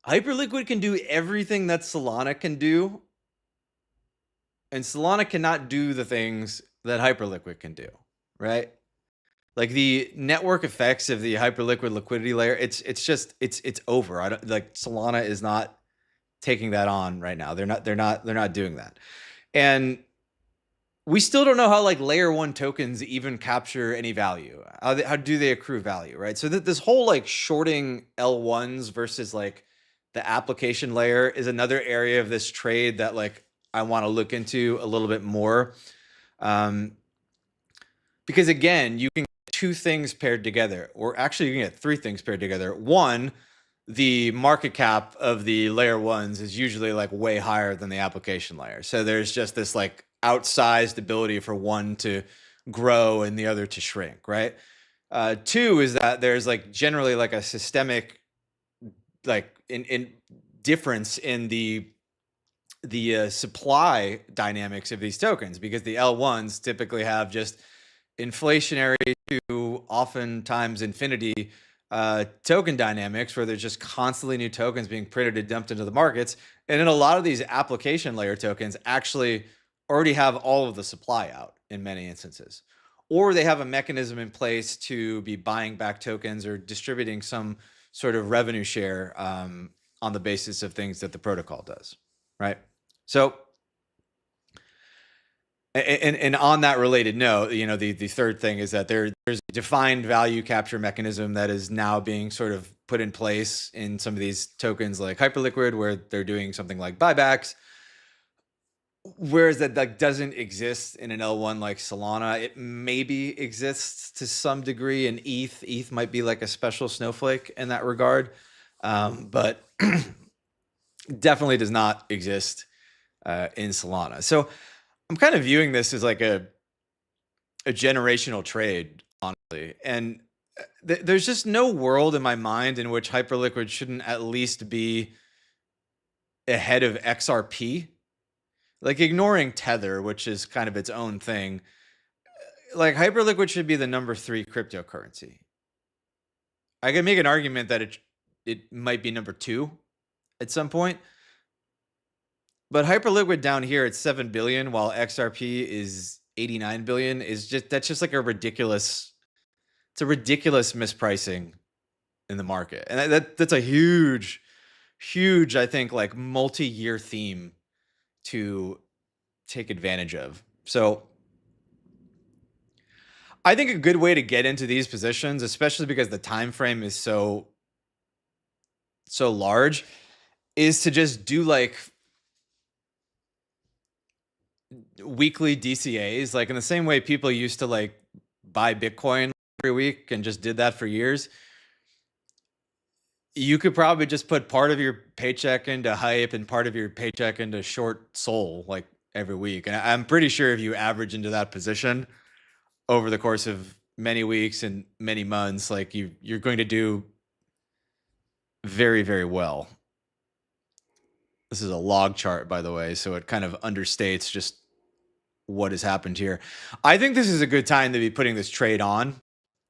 Hyperliquid can do everything that Solana can do, and Solana cannot do the things that Hyperliquid can do, right? Like the network effects of the Hyperliquid liquidity layer, it's over. I don't like Solana is not taking that on right now. They're not doing that. And we still don't know how like layer 1 tokens even capture any value. How do they accrue value, right? So this whole like shorting L1s versus like the application layer is another area of this trade that like I want to look into a little bit more. Because again, you can get 2 things paired together, or actually you can get 3 things paired together. One, the market cap of the layer 1s is usually like way higher than the application layer. So there's just this like outsized ability for one to grow and the other to shrink, right? 2 is that there's like generally like a systemic like in difference in the supply dynamics of these tokens, because the L1s typically have just inflationary to oftentimes infinity token dynamics where there's just constantly new tokens being printed and dumped into the markets. And then a lot of these application layer tokens actually already have all of the supply out in many instances, or they have a mechanism in place to be buying back tokens or distributing some sort of revenue share on the basis of things that the protocol does, right? So, and on that related note, you know, the third thing is that there's a defined value capture mechanism that is now being sort of put in place in some of these tokens like Hyperliquid, where they're doing something like buybacks, whereas that like doesn't exist in an L1 like Solana. It maybe exists to some degree in ETH. ETH might be like a special snowflake in that regard, but definitely does not exist in Solana. So I'm kind of viewing this as like a generational trade, honestly. And there's just no world in my mind in which Hyperliquid shouldn't at least be ahead of XRP. Like ignoring Tether, which is kind of its own thing. Like Hyperliquid should be the number 3 cryptocurrency. I can make an argument that it might be number 2 at some point. But Hyperliquid down here at 7 billion, while XRP is 89 billion, is that's just like a ridiculous. It's a ridiculous mispricing in the market, and that's a huge, I think, like multi-year theme to take advantage of. So I think a good way to get into these positions, especially because the time frame is so large, is to just do like weekly DCAs, like in the same way people used to like buy Bitcoin every week and just did that for years. You could probably just put part of your paycheck into hype and part of your paycheck into short Sol like every week. And I'm pretty sure if you average into that position over the course of many weeks and many months, like you're going to do very, very well. This is a log chart, by the way, so it kind of understates just what has happened here. I think this is a good time to be putting this trade on,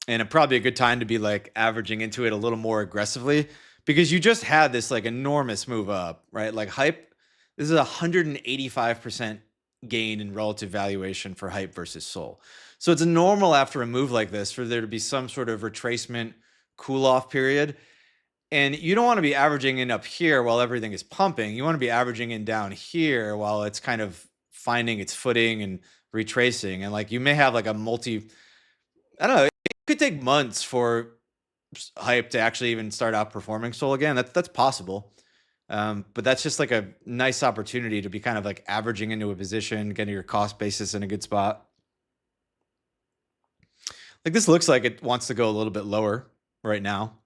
and probably a good time to be like averaging into it a little more aggressively, because you just had this like enormous move up, right? Like hype, this is 185% gain in relative valuation for hype versus Sol. So it's normal after a move like this for there to be some sort of retracement cool off period. And you don't want to be averaging in up here while everything is pumping. You want to be averaging in down here while it's kind of finding its footing and retracing. And like you may have like a I don't know, it could take months for hype to actually even start outperforming Sol again. That's possible. But that's just like a nice opportunity to be kind of like averaging into a position, getting your cost basis in a good spot. Like this looks like it wants to go a little bit lower right now.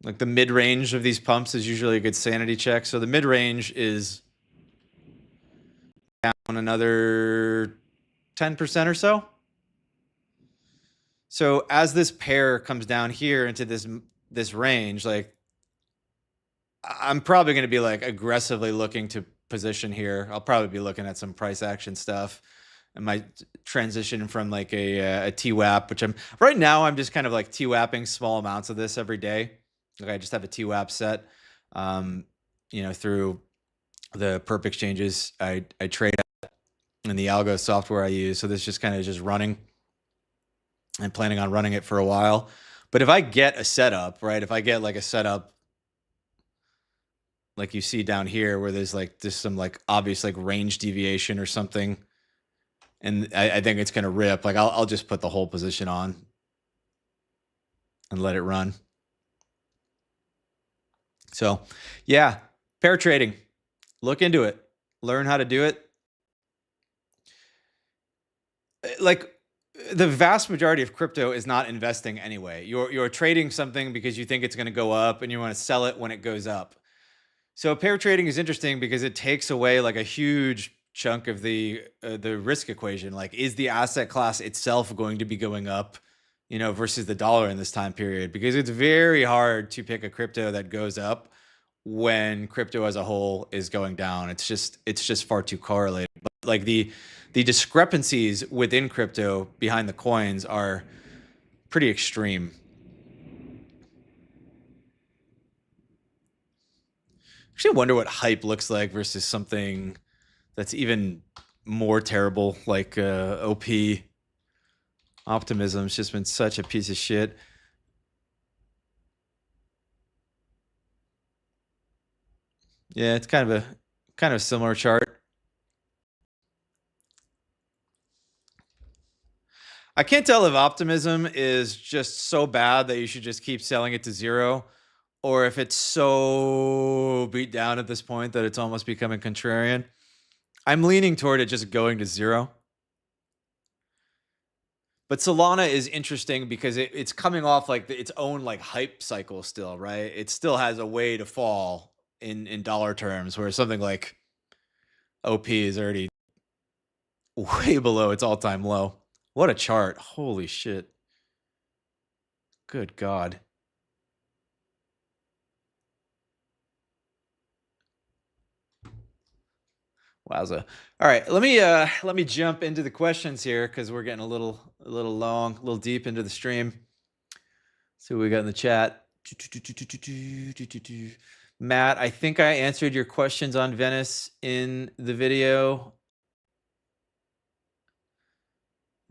Like the mid-range of these pumps is usually a good sanity check. So the mid-range is down another 10% or so. So as this pair comes down here into this range, like I'm probably going to be like aggressively looking to position here. I'll probably be looking at some price action stuff. I might transition from like a TWAP, which right now I'm just kind of like TWAPing small amounts of this every day. Like I just have a TWAP set, you know, through the perp exchanges I trade at and the algo software I use. So this just kind of just running. I'm planning on running it for a while. But if I get a setup, right, if I get like a setup like you see down here where there's like just some like obvious like range deviation or something, and I think it's going to rip, like I'll just put the whole position on and let it run. So yeah, pair trading, look into it, learn how to do it. Like the vast majority of crypto is not investing anyway. You're trading something because you think it's going to go up and you want to sell it when it goes up. So pair trading is interesting because it takes away like a huge chunk of the risk equation. Like, is the asset class itself going to be going up, you know, versus the dollar in this time period? Because it's very hard to pick a crypto that goes up when crypto as a whole is going down. It's just far too correlated. But like the discrepancies within crypto behind the coins are pretty extreme. Actually wonder what hype looks like versus something that's even more terrible, like OP. Optimism's just been such a piece of shit. Yeah, it's kind of a similar chart. I can't tell if optimism is just so bad that you should just keep selling it to zero, or if it's so beat down at this point that it's almost becoming contrarian. I'm leaning toward it just going to zero. But Solana is interesting because it's coming off like its own like hype cycle still, right? It still has a way to fall in dollar terms, where something like OP is already way below its all-time low. What a chart. Holy shit. Good God. Wowza. All right, let me jump into the questions here because we're getting a little long, a little deep into the stream. See what we got in the chat. Matt, I think I answered your questions on Venice in the video.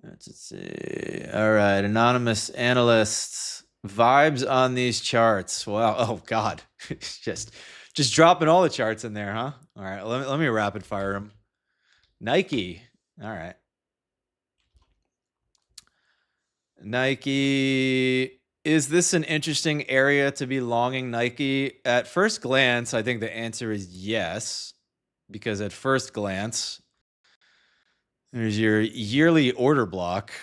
Let's see. All right, anonymous analysts, vibes on these charts. Wow. Oh God, just dropping all the charts in there, huh? All right, let me rapid fire them. Nike. All right. Nike. Is this an interesting area to be longing Nike? At first glance, I think the answer is yes, because at first glance, there's your yearly order block.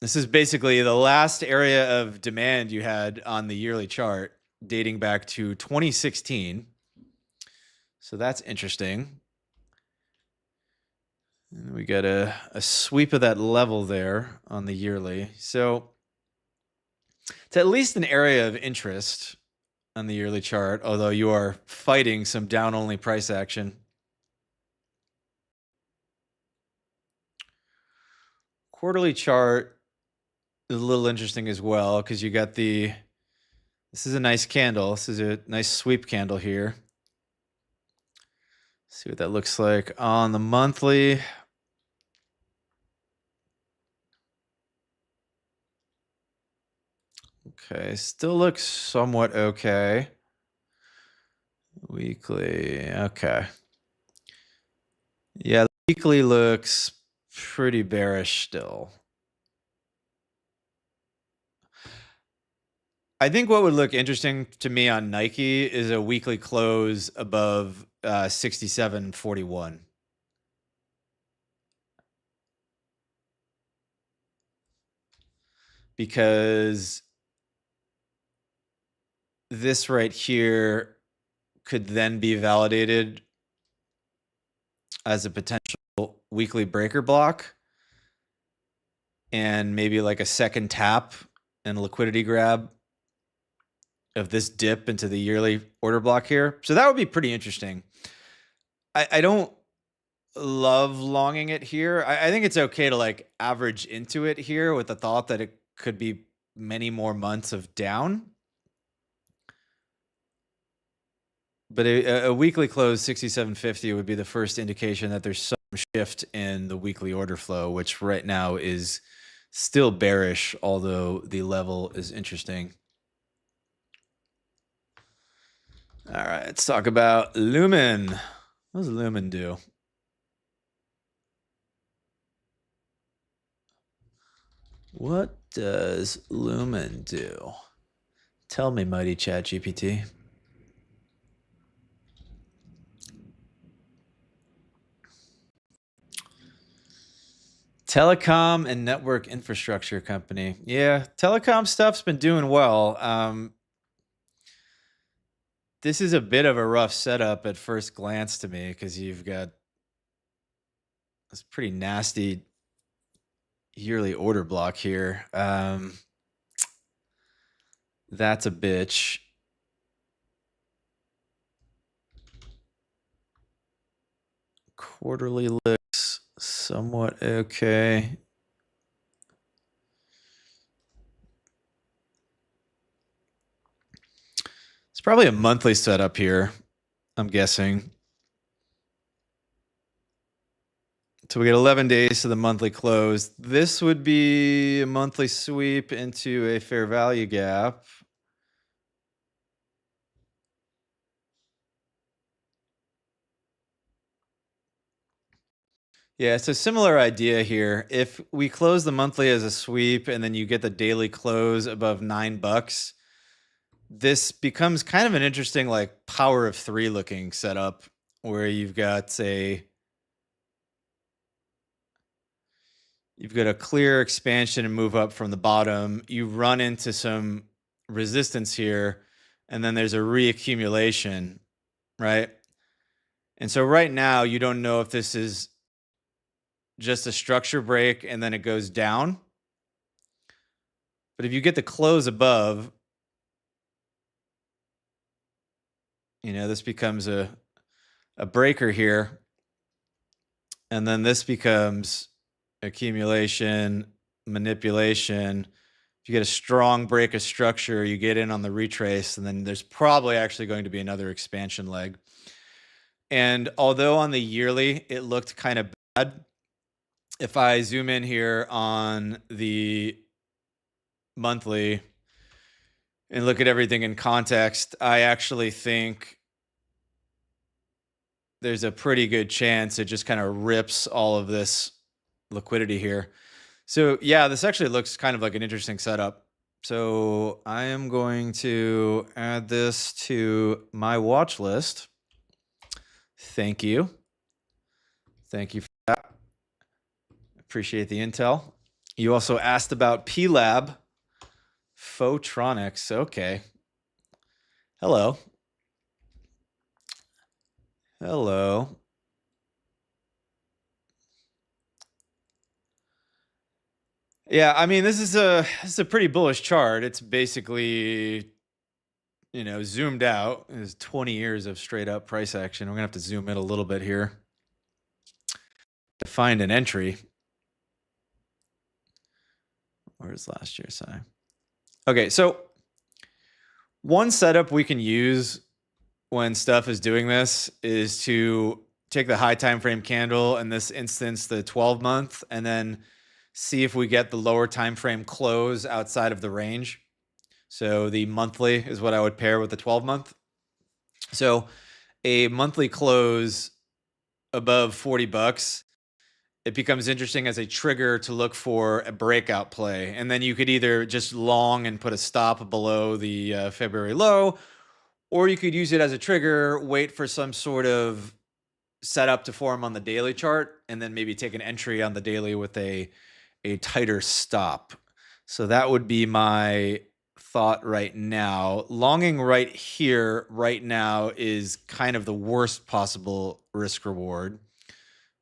This is basically the last area of demand you had on the yearly chart dating back to 2016. So that's interesting. And we got a sweep of that level there on the yearly. So it's at least an area of interest on the yearly chart, although you are fighting some down-only price action. Quarterly chart is a little interesting as well because you got this is a nice candle. This is a nice sweep candle here. See what that looks like on the monthly. Okay, still looks somewhat okay. Weekly, okay. Yeah, the weekly looks pretty bearish still. I think what would look interesting to me on Nike is a weekly close above 67.41. Because this right here could then be validated as a potential weekly breaker block and maybe like a second tap and liquidity grab of this dip into the yearly order block here. So that would be pretty interesting. I don't love longing it here. I think it's okay to like average into it here with the thought that it could be many more months of down. But a weekly close 67.50 would be the first indication that there's some shift in the weekly order flow, which right now is still bearish, although the level is interesting. All right, let's talk about Lumen. What does Lumen do? What does Lumen do? Tell me, mighty ChatGPT. Telecom and network infrastructure company. Yeah, telecom stuff's been doing well. This is a bit of a rough setup at first glance to me because you've got this pretty nasty yearly order block here. That's a bitch. Quarterly looks somewhat okay. It's probably a monthly setup here, I'm guessing. So we get 11 days to the monthly close. This would be a monthly sweep into a fair value gap. Yeah, it's a similar idea here. If we close the monthly as a sweep and then you get the daily close above $9, this becomes kind of an interesting like power of three looking setup where you've got a clear expansion and move up from the bottom. You run into some resistance here, and then there's a reaccumulation, right? And so right now, you don't know if this is just a structure break and then it goes down. But if you get the close above, this becomes a breaker here. And then this becomes accumulation, manipulation. If you get a strong break of structure, you get in on the retrace, and then there's probably actually going to be another expansion leg. And although on the yearly it looked kind of bad, if I zoom in here on the monthly and look at everything in context, I actually think there's a pretty good chance it just kind of rips all of this liquidity here. So yeah, this actually looks kind of like an interesting setup. So I am going to add this to my watch list. Thank you. Thank you for that. Appreciate the intel. You also asked about PLAB. Photronics. Okay. Hello. Hello. Yeah, I mean, this is a pretty bullish chart. It's basically, you know, zoomed out. There's 20 years of straight up price action. We're gonna have to zoom in a little bit here to find an entry. Where's last year's high? Okay, so one setup we can use when stuff is doing this is to take the high time frame candle, in this instance the 12-month, and then see if we get the lower time frame close outside of the range. So the monthly is what I would pair with the 12-month. So a monthly close above 40 bucks, it becomes interesting as a trigger to look for a breakout play. And then you could either just long and put a stop below the February low, or you could use it as a trigger, wait for some sort of setup to form on the daily chart, and then maybe take an entry on the daily with a tighter stop. So that would be my thought right now. Longing right here, right now, is kind of the worst possible risk reward,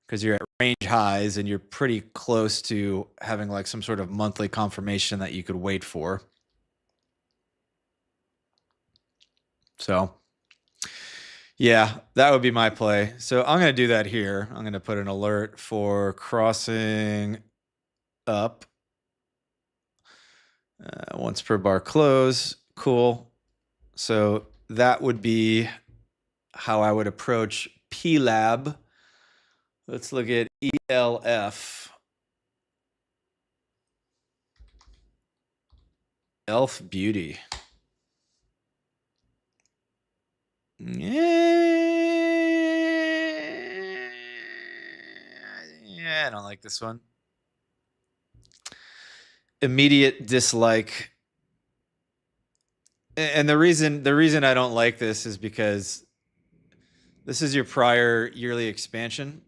because you're at range highs and you're pretty close to having like some sort of monthly confirmation that you could wait for. So yeah, that would be my play. So I'm going to do that here. I'm going to put an alert for crossing up once per bar close. Cool. So that would be how I would approach PLAB. Let's look at ELF. Elf Beauty. Yeah, I don't like this one. Immediate dislike. And the reason I don't like this is because this is your prior yearly expansion.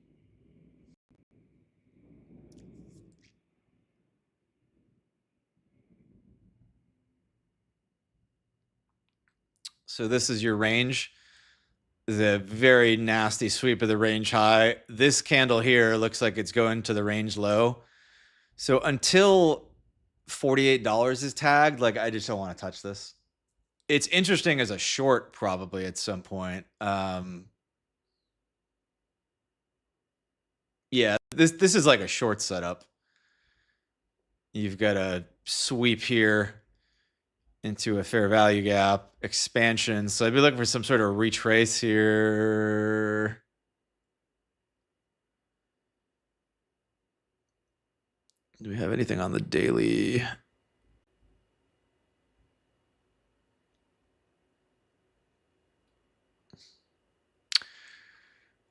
So this is your range. The very nasty sweep of the range high. This candle here looks like it's going to the range low. So until $48 is tagged, like, I just don't want to touch this. It's interesting as a short probably at some point. Yeah, this is like a short setup. You've got a sweep here into a fair value gap, expansion. So I'd be looking for some sort of retrace here. Do we have anything on the daily?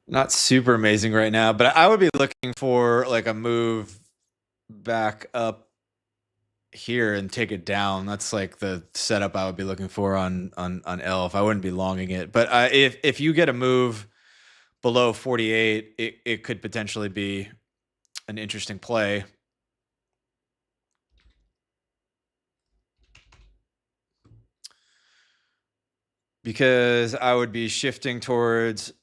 Not super amazing right now, but I would be looking for like a move back up here and take it down. That's like the setup I would be looking for on ELF. I wouldn't be longing it, but if you get a move below 48, it could potentially be an interesting play. Because I would be shifting towards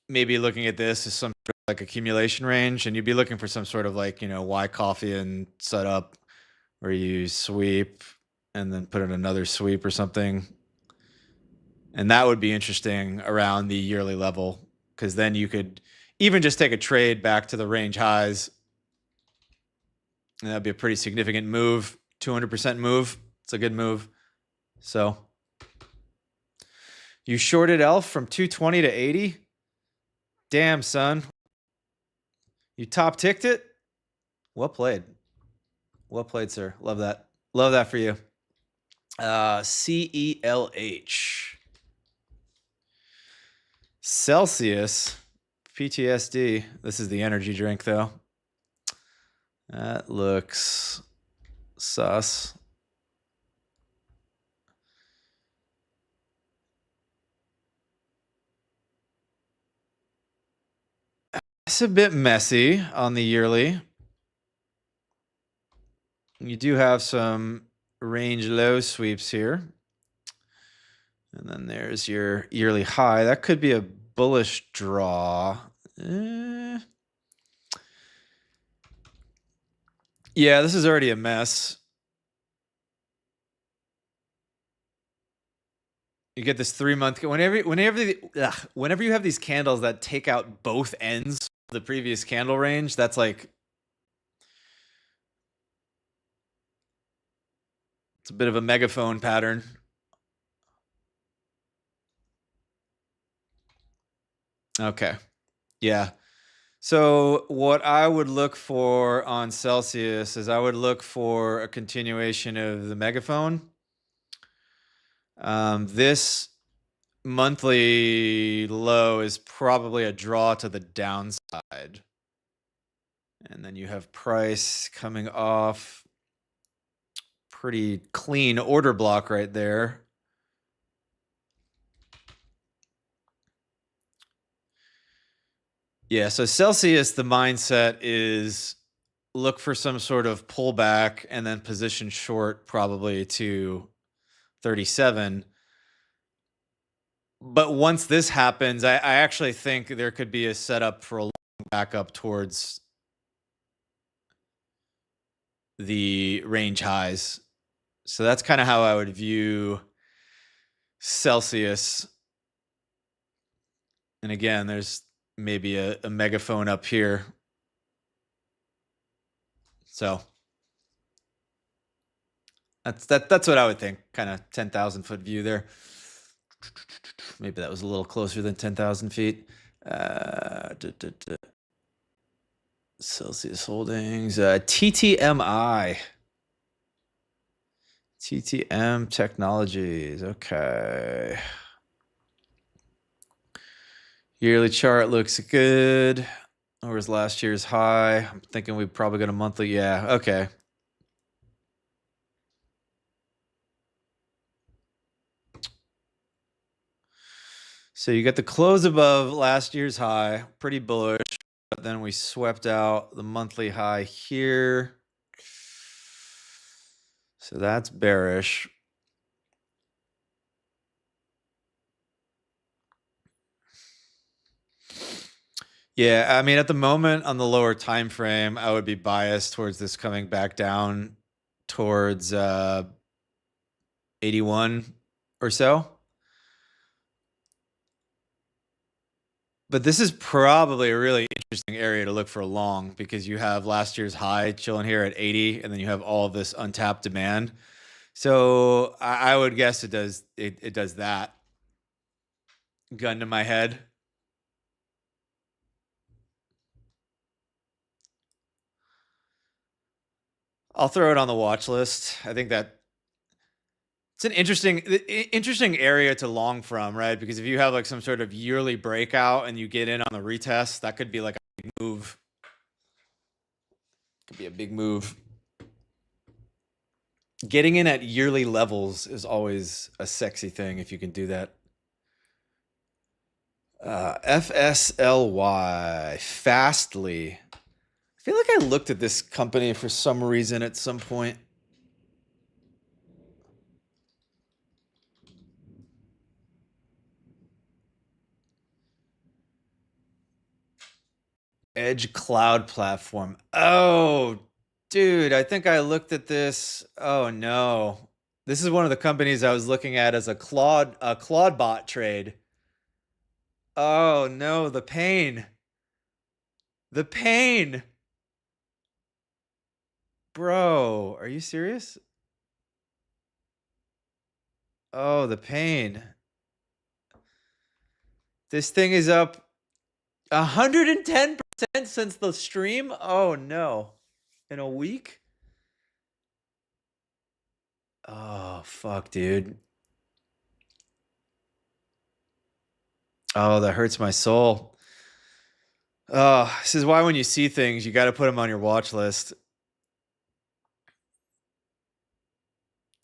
maybe looking at this as some sort of like accumulation range, and you'd be looking for some sort of like, you know, Y coffee and setup where you sweep and then put in another sweep or something. And that would be interesting around the yearly level, because then you could even just take a trade back to the range highs And that'd be a pretty significant move. 200% move. It's a good move. So you shorted ELF from 220 to 80? Damn, son. You top ticked it? Well played. Well played, sir. Love that. Love that for you. CELH. Celsius. PTSD. This is the energy drink, though. That looks sus. It's a bit messy on the yearly. You do have some range low sweeps here. And then there's your yearly high. That could be a bullish draw. Yeah, this is already a mess. You get this 3-month. Whenever you have these candles that take out both ends of the previous candle range, that's like, it's a bit of a megaphone pattern. Okay. Yeah. So what I would look for on Celsius is I would look for a continuation of the megaphone. This monthly low is probably a draw to the downside. And then you have price coming off. Pretty clean order block right there. Yeah, so Celsius, the mindset is look for some sort of pullback and then position short probably to 37. But once this happens, I actually think there could be a setup for a long backup towards the range highs. So that's kind of how I would view Celsius. And again, there's maybe a megaphone up here. So that's what I would think. Kind of 10,000 foot view there. Maybe that was a little closer than 10,000 feet. Celsius Holdings, TTMI. TTM Technologies. Okay. Yearly chart looks good. Where's last year's high? I'm thinking we probably got a monthly. Yeah. Okay. So you got the close above last year's high, pretty bullish. But then we swept out the monthly high here. So that's bearish. Yeah, I mean, at the moment on the lower time frame, I would be biased towards this coming back down towards 81 or so. But this is probably a really interesting area to look for long because you have last year's high chilling here at 80, and then you have all of this untapped demand. So I would guess it does that. Gun to my head. I'll throw it on the watch list. I think that it's an interesting area to long from, right? Because if you have like some sort of yearly breakout and you get in on the retest, that could be like a big move. Could be a big move. Getting in at yearly levels is always a sexy thing if you can do that. FSLY, Fastly. I feel like I looked at this company for some reason at some point. Edge Cloud Platform. Oh, dude, I think I looked at this. Oh no. This is one of the companies I was looking at as a Claude bot trade. Oh no, the pain. The pain. Bro, are you serious? Oh, the pain. This thing is up 110% since the stream? Oh no. In a week? Oh, fuck, dude. Oh, that hurts my soul. Oh, this is why when you see things, you got to put them on your watch list.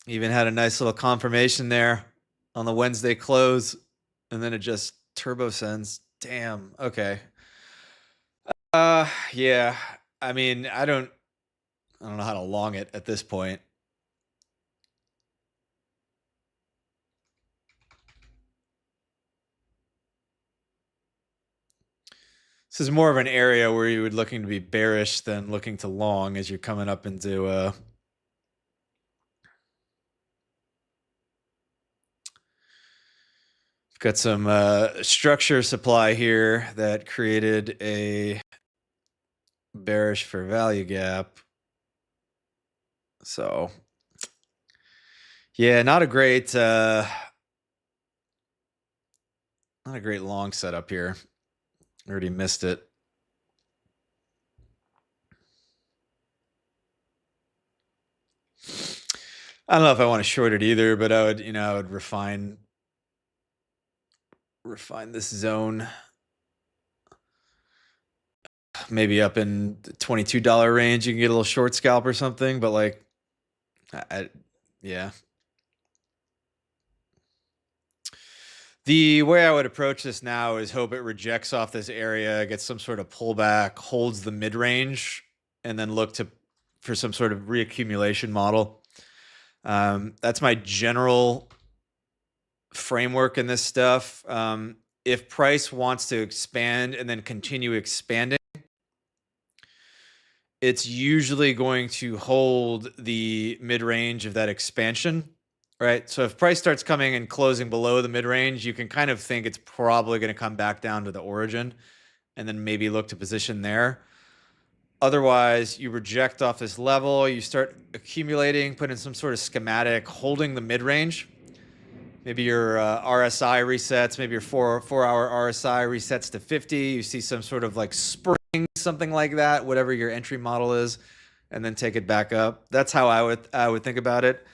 Even had a nice little confirmation there on the Wednesday close, and then it just turbo sends. Damn. Okay. Yeah. I mean, I don't know how to long it at this point. This is more of an area where you would looking to be bearish than looking to long as you're coming up into got some structure supply here that created a bearish for value gap. So yeah, not a great long setup here. Already missed it. I don't know if I want to short it either, but I would, I would refine this zone. Maybe up in the $22 range, you can get a little short scalp or something, but like, yeah. The way I would approach this now is hope it rejects off this area, gets some sort of pullback, holds the mid-range, and then look for some sort of reaccumulation model. That's my general framework in this stuff. If price wants to expand and then continue expanding, it's usually going to hold the mid-range of that expansion, right? So if price starts coming and closing below the mid-range, you can kind of think it's probably going to come back down to the origin and then maybe look to position there. Otherwise, you reject off this level, you start accumulating, put in some sort of schematic, holding the mid-range. Maybe your RSI resets, maybe your four-hour RSI resets to 50. You see some sort of like spring, something like that, whatever your entry model is, and then take it back up. That's how I would think about it.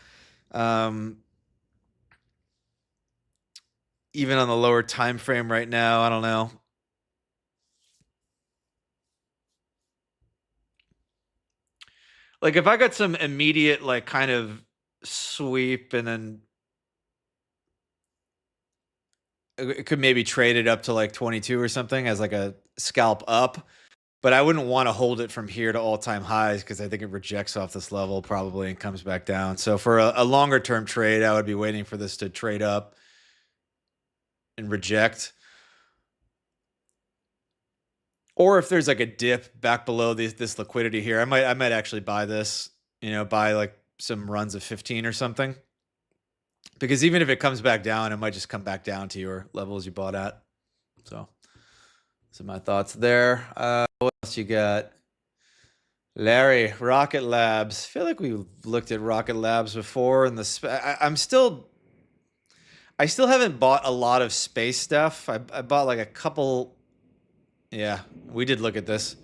Even on the lower time frame right now, I don't know. Like if I got some immediate like kind of sweep and then it could maybe trade it up to like 22 or something as like a scalp up, but I wouldn't want to hold it from here to all-time highs because I think it rejects off this level probably and comes back down. So for a longer term trade, I would be waiting for this to trade up and reject. Or if there's like a dip back below this liquidity here, I might actually buy this, buy like some runs of 15 or something. Because even if it comes back down, it might just come back down to your levels you bought at. So my thoughts there. What else you got? Larry, Rocket Labs. I feel like we looked at Rocket Labs before, and I still haven't bought a lot of space stuff. I bought like a couple. Yeah, we did look at this.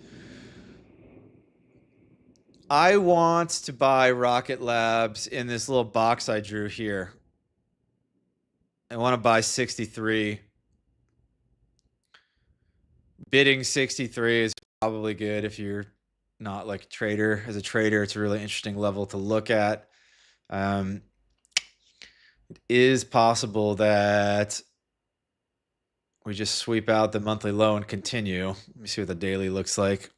I want to buy Rocket Labs in this little box I drew here. I want to buy 63. Bidding 63 is probably good if you're not like a trader. As a trader, it's a really interesting level to look at. It is possible that we just sweep out the monthly low and continue. Let me see what the daily looks like.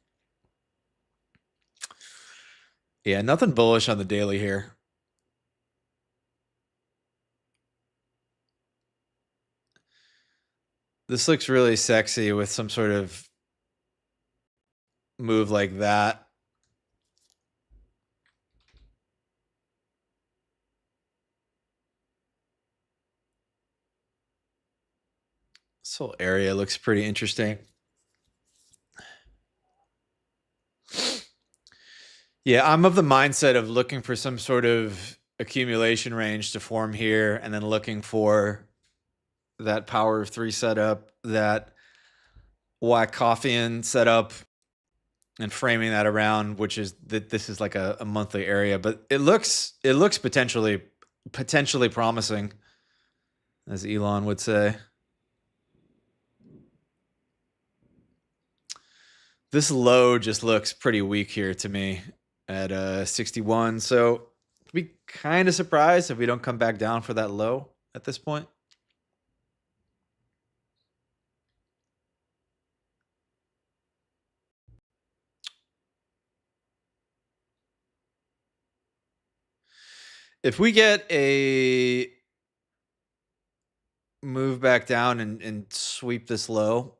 Yeah, nothing bullish on the daily here. This looks really sexy with some sort of move like that. This whole area looks pretty interesting. Yeah, I'm of the mindset of looking for some sort of accumulation range to form here and then looking for that power of three setup, that Wyckofian setup, and framing that around, which is that this is like a monthly area, but it looks potentially promising, as Elon would say. This low just looks pretty weak here to me at 61. So I'd be kind of surprised if we don't come back down for that low at this point. If we get a move back down and sweep this low,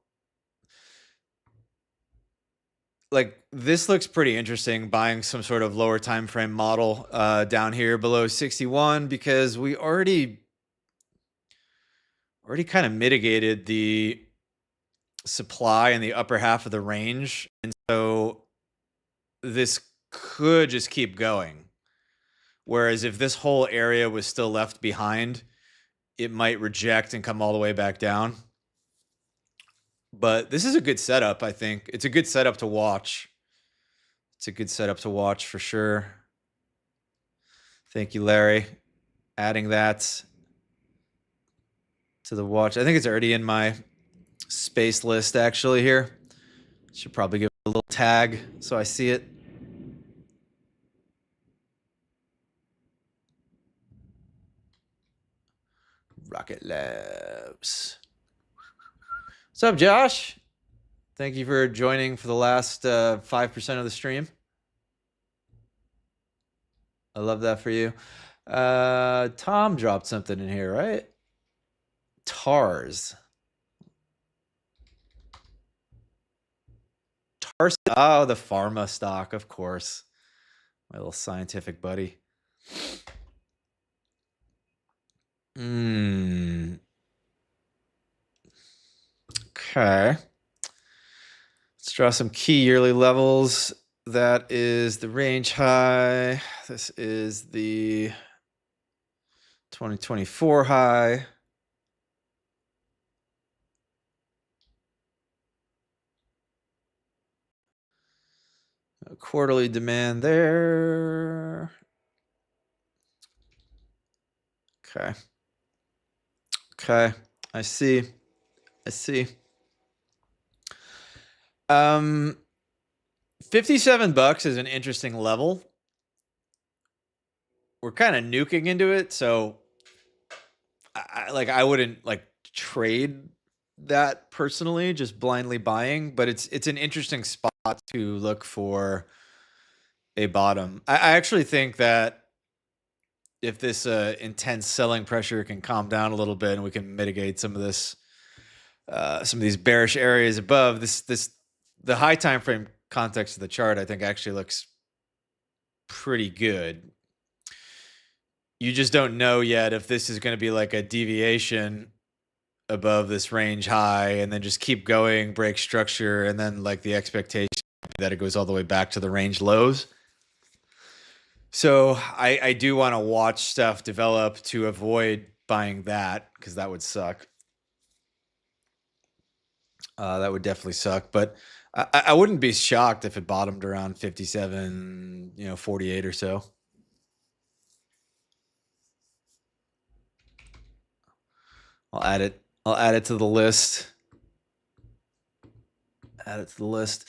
like this looks pretty interesting, buying some sort of lower time frame model down here below 61, because we already kind of mitigated the supply in the upper half of the range, and so this could just keep going. Whereas if this whole area was still left behind, it might reject and come all the way back down. But this is a good setup, I think. It's a good setup to watch. It's a good setup to watch for sure. Thank you, Larry. Adding that to the watch. I think it's already in my space list actually here. Should probably give it a little tag so I see it. Rocket Labs. What's up, Josh? Thank you for joining for the last 5% of the stream. I love that for you. Tom dropped something in here, right? TARS. TARS. Oh, the pharma stock, of course. My little scientific buddy. Okay. Let's draw some key yearly levels. That is the range high. This is the 2024 high. A quarterly demand there. Okay. Okay. I see. 57 bucks is an interesting level. We're kind of nuking into it, so I wouldn't like trade that personally, just blindly buying, but it's an interesting spot to look for a bottom. I actually think that if this intense selling pressure can calm down a little bit and we can mitigate some of this, some of these bearish areas above the high time frame context of the chart, I think actually looks pretty good. You just don't know yet if this is going to be like a deviation above this range high and then just keep going, break structure, and then like the expectation that it goes all the way back to the range lows. So I do want to watch stuff develop to avoid buying that, because that would suck. That would definitely suck. But I wouldn't be shocked if it bottomed around 57, 48 or so. I'll add it to the list. Add it to the list.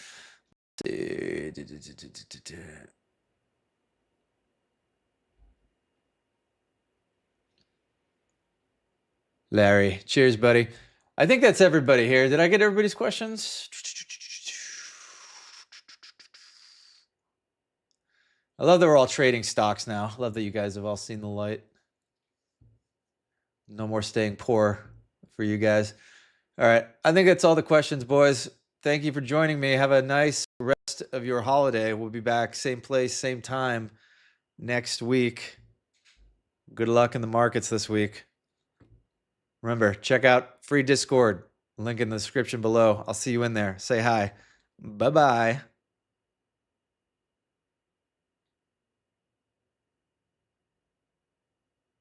Larry, cheers, buddy. I think that's everybody here. Did I get everybody's questions? I love that we're all trading stocks now. I love that you guys have all seen the light. No more staying poor for you guys. All right. I think that's all the questions, boys. Thank you for joining me. Have a nice rest of your holiday. We'll be back same place, same time next week. Good luck in the markets this week. Remember, check out free Discord. Link in the description below. I'll see you in there. Say hi. Bye-bye.